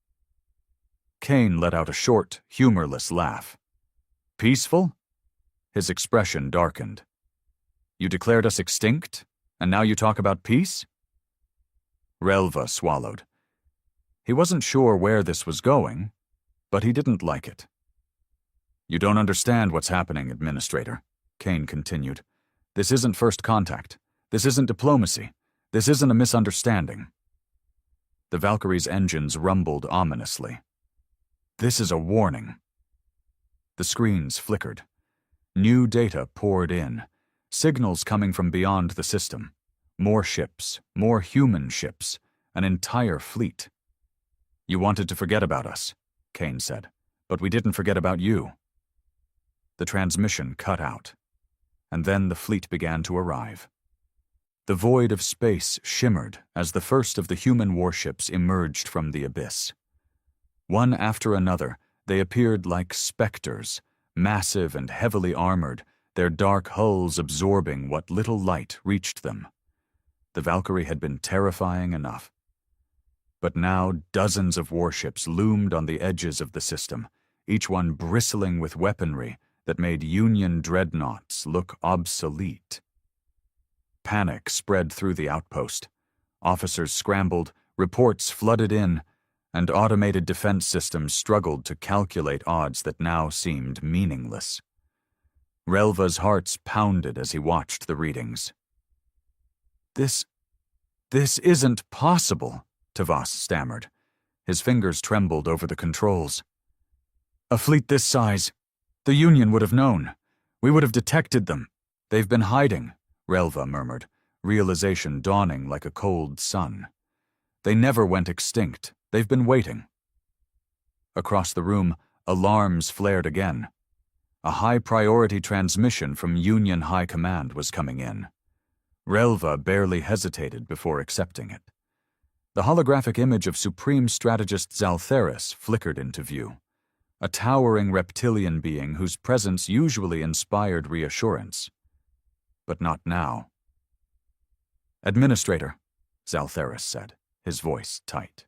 Kane let out a short, humorless laugh. Peaceful? His expression darkened. You declared us extinct, and now you talk about peace? Relva swallowed. He wasn't sure where this was going, but he didn't like it. You don't understand what's happening, Administrator, Kane continued. This isn't first contact. This isn't diplomacy. This isn't a misunderstanding. The Valkyrie's engines rumbled ominously. This is a warning. The screens flickered. New data poured in. Signals coming from beyond the system. More ships, more human ships, an entire fleet. You wanted to forget about us, Kane said, but we didn't forget about you. The transmission cut out, and then the fleet began to arrive. The void of space shimmered as the first of the human warships emerged from the abyss. One after another, they appeared like specters, massive and heavily armored, their dark hulls absorbing what little light reached them. The Valkyrie had been terrifying enough. But now dozens of warships loomed on the edges of the system, each one bristling with weaponry that made Union dreadnoughts look obsolete. Panic spread through the outpost. Officers scrambled, reports flooded in, and automated defense systems struggled to calculate odds that now seemed meaningless. Relva's hearts pounded as he watched the readings. This isn't possible, Tavas stammered. His fingers trembled over the controls. A fleet this size. The Union would have known. We would have detected them. They've been hiding, Relva murmured, realization dawning like a cold sun. They never went extinct. They've been waiting. Across the room, alarms flared again. A high-priority transmission from Union High Command was coming in. Relva barely hesitated before accepting it. The holographic image of Supreme Strategist Zaltheris flickered into view, a towering reptilian being whose presence usually inspired reassurance. But not now. Administrator, Zaltheris said, his voice tight.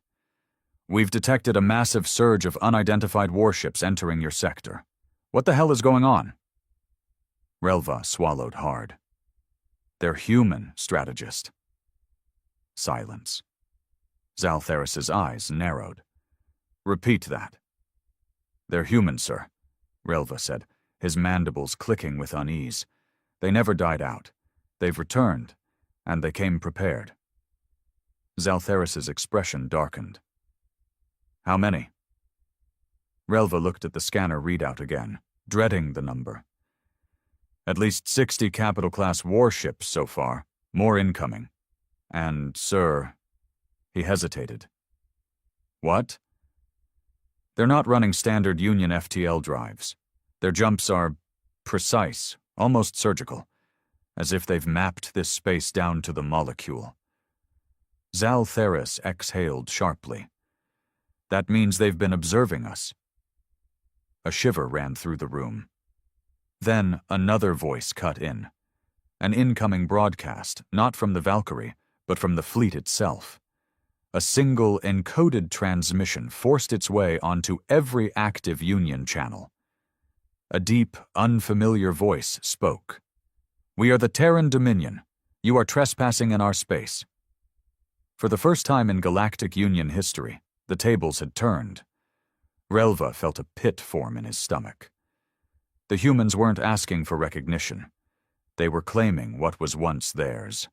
We've detected a massive surge of unidentified warships entering your sector. What the hell is going on? Relva swallowed hard. They're human, strategist. Silence. Zaltheris's eyes narrowed. Repeat that. They're human, sir, Relva said, his mandibles clicking with unease. They never died out. They've returned, and they came prepared. Zaltheris's expression darkened. How many? Relva looked at the scanner readout again, dreading the number. At least 60 capital-class warships so far, more incoming. And, sir, he hesitated. What? They're not running standard Union FTL drives. Their jumps are precise, almost surgical, as if they've mapped this space down to the molecule. Zaltheris exhaled sharply. That means they've been observing us. A shiver ran through the room. Then another voice cut in. An incoming broadcast, not from the Valkyrie, but from the fleet itself. A single encoded transmission forced its way onto every active Union channel. A deep, unfamiliar voice spoke. We are the Terran Dominion. You are trespassing in our space. For the first time in Galactic Union history, the tables had turned. Relva felt a pit form in his stomach. The humans weren't asking for recognition. They were claiming what was once theirs.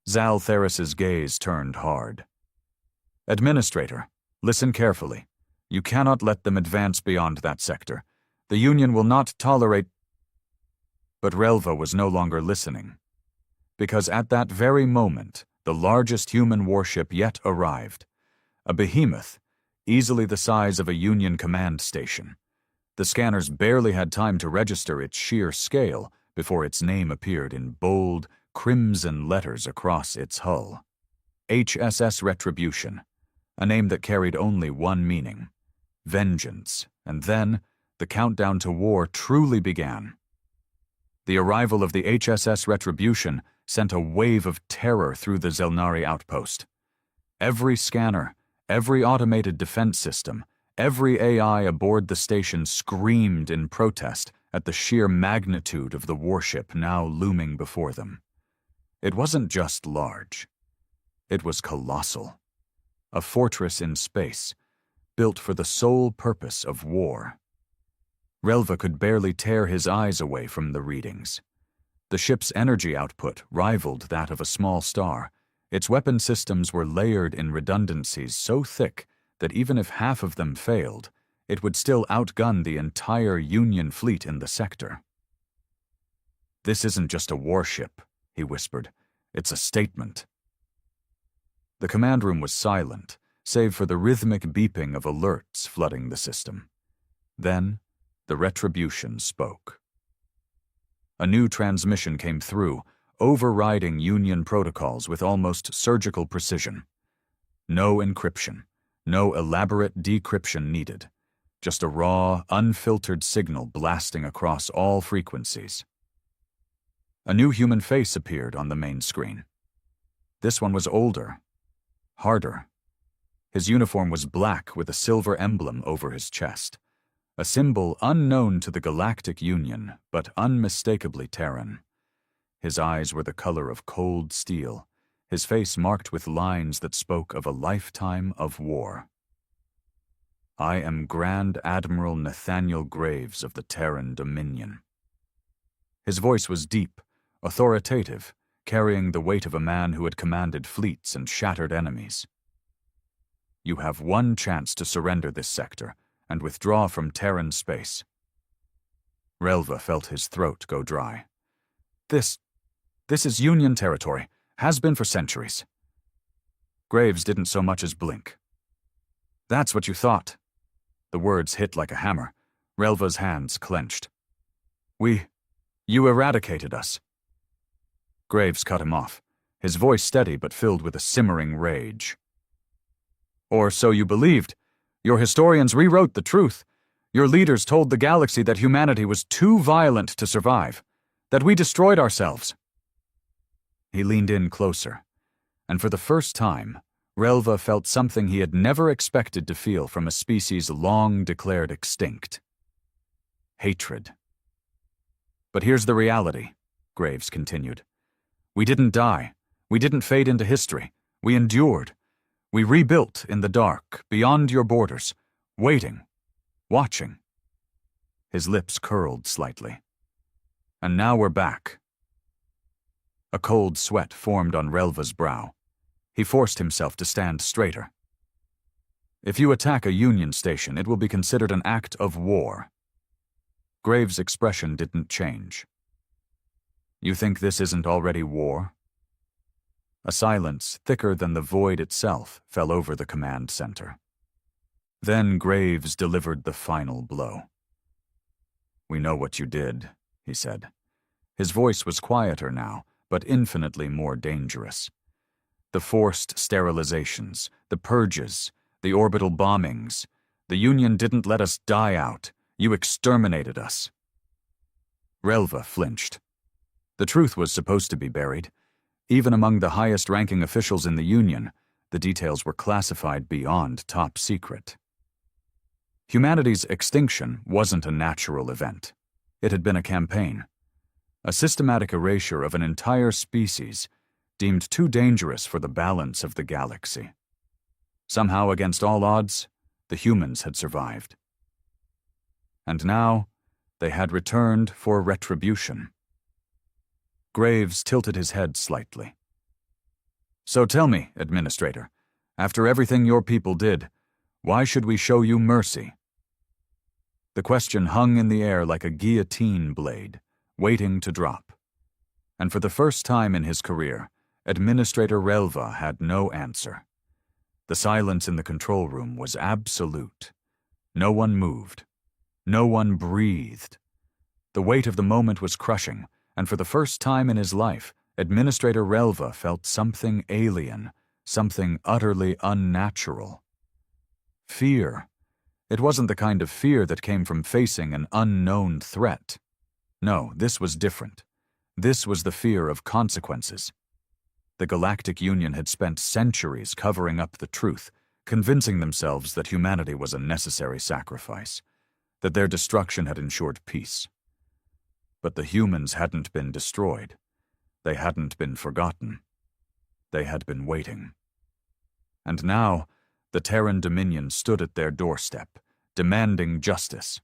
Zaltheris's gaze turned hard. Administrator, listen carefully. You cannot let them advance beyond that sector. The Union will not tolerate... But Relva was no longer listening. Because at that very moment, the largest human warship yet arrived. A behemoth, easily the size of a Union command station. The scanners barely had time to register its sheer scale before its name appeared in bold, crimson letters across its hull. HSS Retribution, a name that carried only one meaning: vengeance, and then the countdown to war truly began. The arrival of the HSS Retribution sent a wave of terror through the Zelnari outpost. Every scanner, every automated defense system, every AI aboard the station screamed in protest at the sheer magnitude of the warship now looming before them. It wasn't just large. It was colossal. A fortress in space, built for the sole purpose of war. Relva could barely tear his eyes away from the readings. The ship's energy output rivaled that of a small star. Its weapon systems were layered in redundancies so thick that even if half of them failed, it would still outgun the entire Union fleet in the sector. "This isn't just a warship," he whispered. "It's a statement." The command room was silent, save for the rhythmic beeping of alerts flooding the system. Then, the Retribution spoke. A new transmission came through, overriding Union protocols with almost surgical precision. No encryption, no elaborate decryption needed, just a raw, unfiltered signal blasting across all frequencies. A new human face appeared on the main screen. This one was older, harder. His uniform was black with a silver emblem over his chest, a symbol unknown to the Galactic Union, but unmistakably Terran. His eyes were the color of cold steel, his face marked with lines that spoke of a lifetime of war. "I am Grand Admiral Nathaniel Graves of the Terran Dominion." His voice was deep, authoritative, carrying the weight of a man who had commanded fleets and shattered enemies. "You have one chance to surrender this sector and withdraw from Terran space." Relva felt his throat go dry. This is Union territory, has been for centuries." Graves didn't so much as blink. "That's what you thought." The words hit like a hammer. Relva's hands clenched. You eradicated us." Graves cut him off, his voice steady but filled with a simmering rage. "Or so you believed. Your historians rewrote the truth. Your leaders told the galaxy that humanity was too violent to survive, that we destroyed ourselves." He leaned in closer, and for the first time, Relva felt something he had never expected to feel from a species long declared extinct. Hatred. "But here's the reality," Graves continued. "We didn't die. We didn't fade into history. We endured. We rebuilt in the dark, beyond your borders, waiting, watching." His lips curled slightly. "And now we're back." A cold sweat formed on Relva's brow. He forced himself to stand straighter. "If you attack a Union station, it will be considered an act of war." Graves' expression didn't change. "You think this isn't already war?" A silence thicker than the void itself fell over the command center. Then Graves delivered the final blow. "We know what you did," he said. His voice was quieter now, but infinitely more dangerous. "The forced sterilizations, the purges, the orbital bombings. The Union didn't let us die out. You exterminated us." Relva flinched. The truth was supposed to be buried. Even among the highest-ranking officials in the Union, the details were classified beyond top secret. Humanity's extinction wasn't a natural event. It had been a campaign. A systematic erasure of an entire species deemed too dangerous for the balance of the galaxy. Somehow, against all odds, the humans had survived. And now, they had returned for retribution. Graves tilted his head slightly. "So tell me, Administrator, after everything your people did, why should we show you mercy?" The question hung in the air like a guillotine blade, waiting to drop. And for the first time in his career, Administrator Relva had no answer. The silence in the control room was absolute. No one moved. No one breathed. The weight of the moment was crushing, and for the first time in his life, Administrator Relva felt something alien, something utterly unnatural. Fear. It wasn't the kind of fear that came from facing an unknown threat. No, this was different. This was the fear of consequences. The Galactic Union had spent centuries covering up the truth, convincing themselves that humanity was a necessary sacrifice, that their destruction had ensured peace. But the humans hadn't been destroyed. They hadn't been forgotten. They had been waiting. And now, the Terran Dominion stood at their doorstep, demanding justice.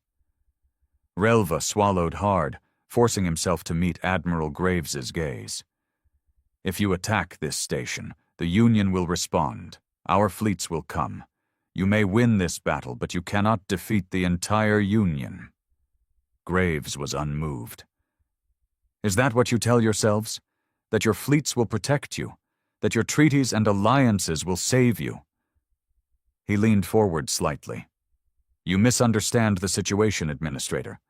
Relva swallowed hard, forcing himself to meet Admiral Graves's gaze. If you attack this station, the Union will respond. Our fleets will come. You may win this battle, but you cannot defeat the entire Union. Graves was unmoved. Is that what you tell yourselves? That your fleets will protect you? That your treaties and alliances will save you? He leaned forward slightly. You misunderstand the situation, Administrator.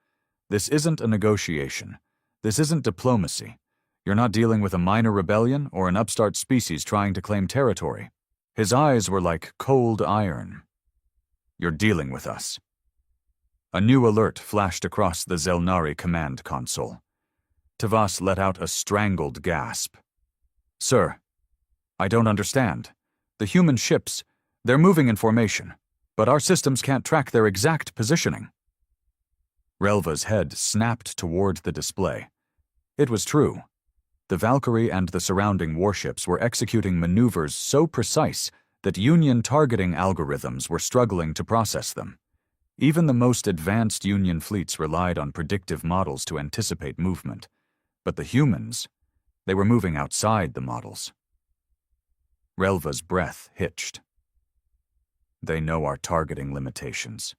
This isn't a negotiation. This isn't diplomacy. You're not dealing with a minor rebellion or an upstart species trying to claim territory. His eyes were like cold iron. You're dealing with us. A new alert flashed across the Zelnari command console. Tavas let out a strangled gasp. Sir, I don't understand. The human ships, they're moving in formation, but our systems can't track their exact positioning. Relva's head snapped toward the display. It was true. The Valkyrie and the surrounding warships were executing maneuvers so precise that Union targeting algorithms were struggling to process them. Even the most advanced Union fleets relied on predictive models to anticipate movement. But the humans, they were moving outside the models. Relva's breath hitched. They know our targeting limitations.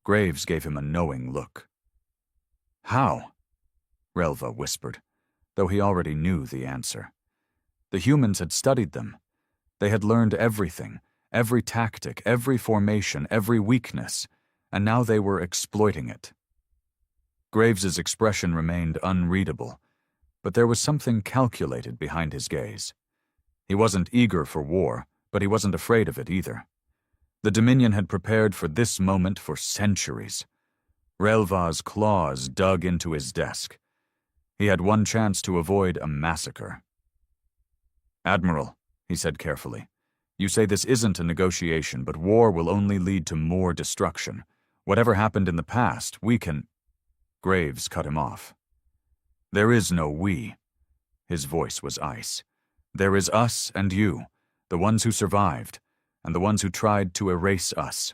Graves gave him a knowing look. How? Relva whispered, though he already knew the answer. The humans had studied them. They had learned everything, every tactic, every formation, every weakness, and now they were exploiting it. Graves's expression remained unreadable, but there was something calculated behind his gaze. He wasn't eager for war, but he wasn't afraid of it either. The Dominion had prepared for this moment for centuries. Relva's claws dug into his desk. He had one chance to avoid a massacre. Admiral, he said carefully, you say this isn't a negotiation, but war will only lead to more destruction. Whatever happened in the past, we can... Graves cut him off. There is no we. His voice was ice. There is us and you, the ones who survived, and the ones who tried to erase us.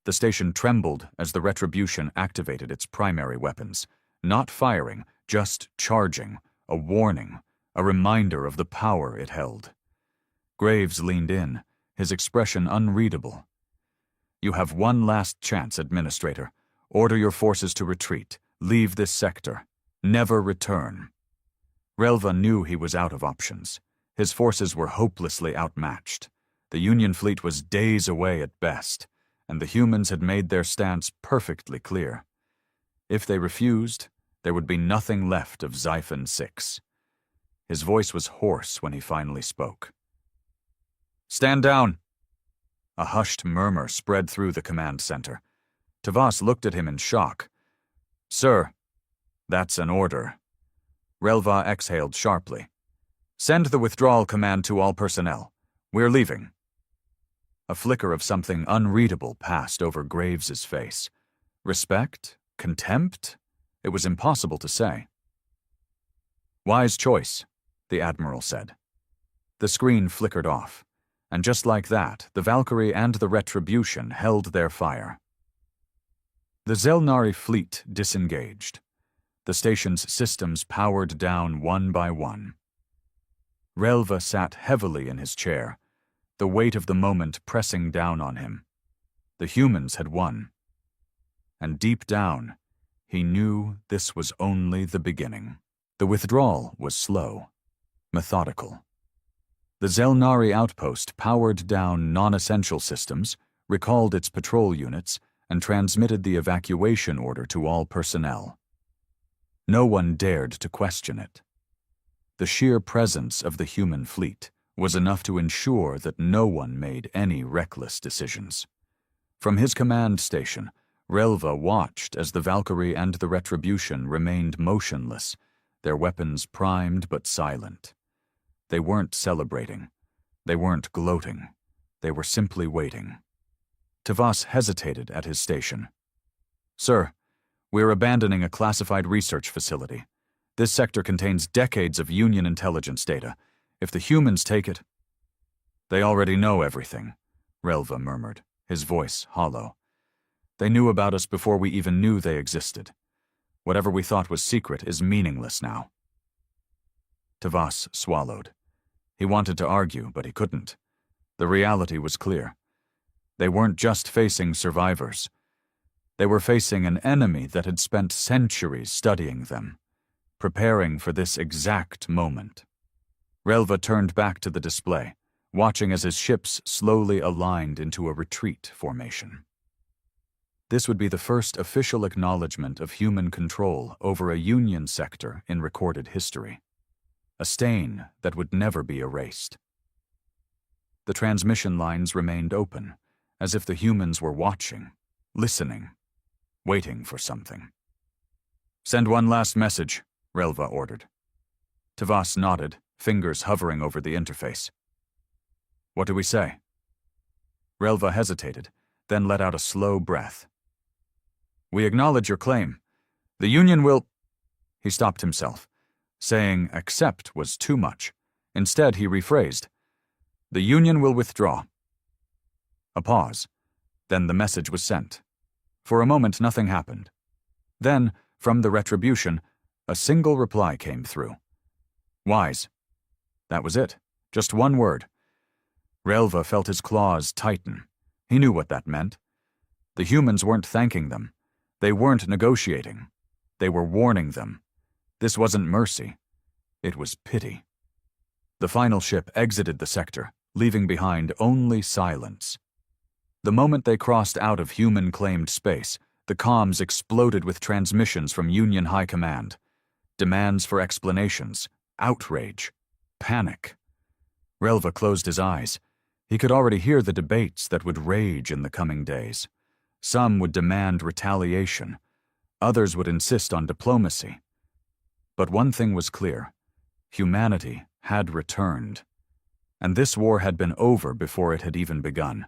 The station trembled as the Retribution activated its primary weapons, not firing, just charging, a warning, a reminder of the power it held. Graves leaned in, his expression unreadable. You have one last chance, Administrator. Order your forces to retreat. Leave this sector. Never return. Relva knew he was out of options. His forces were hopelessly outmatched. The Union fleet was days away at best, and the humans had made their stance perfectly clear. If they refused, there would be nothing left of Xiphon 6. His voice was hoarse when he finally spoke. Stand down! A hushed murmur spread through the command center. Tavas looked at him in shock. Sir, that's an order. Relva exhaled sharply. Send the withdrawal command to all personnel. We're leaving. A flicker of something unreadable passed over Graves's face. Respect? Contempt? It was impossible to say. Wise choice, the Admiral said. The screen flickered off, and just like that, the Valkyrie and the Retribution held their fire. The Zelnari fleet disengaged. The station's systems powered down one by one. Relva sat heavily in his chair, the weight of the moment pressing down on him. The humans had won. And deep down, he knew this was only the beginning. The withdrawal was slow, methodical. The Zelnari outpost powered down non-essential systems, recalled its patrol units, and transmitted the evacuation order to all personnel. No one dared to question it. The sheer presence of the human fleet was enough to ensure that no one made any reckless decisions. From his command station, Relva watched as the Valkyrie and the Retribution remained motionless, their weapons primed but silent. They weren't celebrating. They weren't gloating. They were simply waiting. Tavas hesitated at his station. "Sir, we're abandoning a classified research facility. This sector contains decades of Union intelligence data. If the humans take it—" "They already know everything," Relva murmured, his voice hollow. "They knew about us before we even knew they existed. Whatever we thought was secret is meaningless now." Tavas swallowed. He wanted to argue, but he couldn't. The reality was clear. They weren't just facing survivors. They were facing an enemy that had spent centuries studying them, preparing for this exact moment. Relva turned back to the display, watching as his ships slowly aligned into a retreat formation. This would be the first official acknowledgement of human control over a Union sector in recorded history, a stain that would never be erased. The transmission lines remained open, as if the humans were watching, listening, waiting for something. "Send one last message," Relva ordered. Tavas nodded, fingers hovering over the interface. "What do we say?" Relva hesitated, then let out a slow breath. "We acknowledge your claim. The Union will—" He stopped himself. Saying accept was too much. Instead, he rephrased, "The Union will withdraw." A pause. Then the message was sent. For a moment, nothing happened. Then, from the Retribution, a single reply came through. "Wise." That was it. Just one word. Relva felt his claws tighten. He knew what that meant. The humans weren't thanking them. They weren't negotiating. They were warning them. This wasn't mercy. It was pity. The final ship exited the sector, leaving behind only silence. The moment they crossed out of human-claimed space, the comms exploded with transmissions from Union High Command. Demands for explanations, outrage, panic. Relva closed his eyes. He could already hear the debates that would rage in the coming days. Some would demand retaliation. Others would insist on diplomacy. But one thing was clear. Humanity had returned. And this war had been over before it had even begun.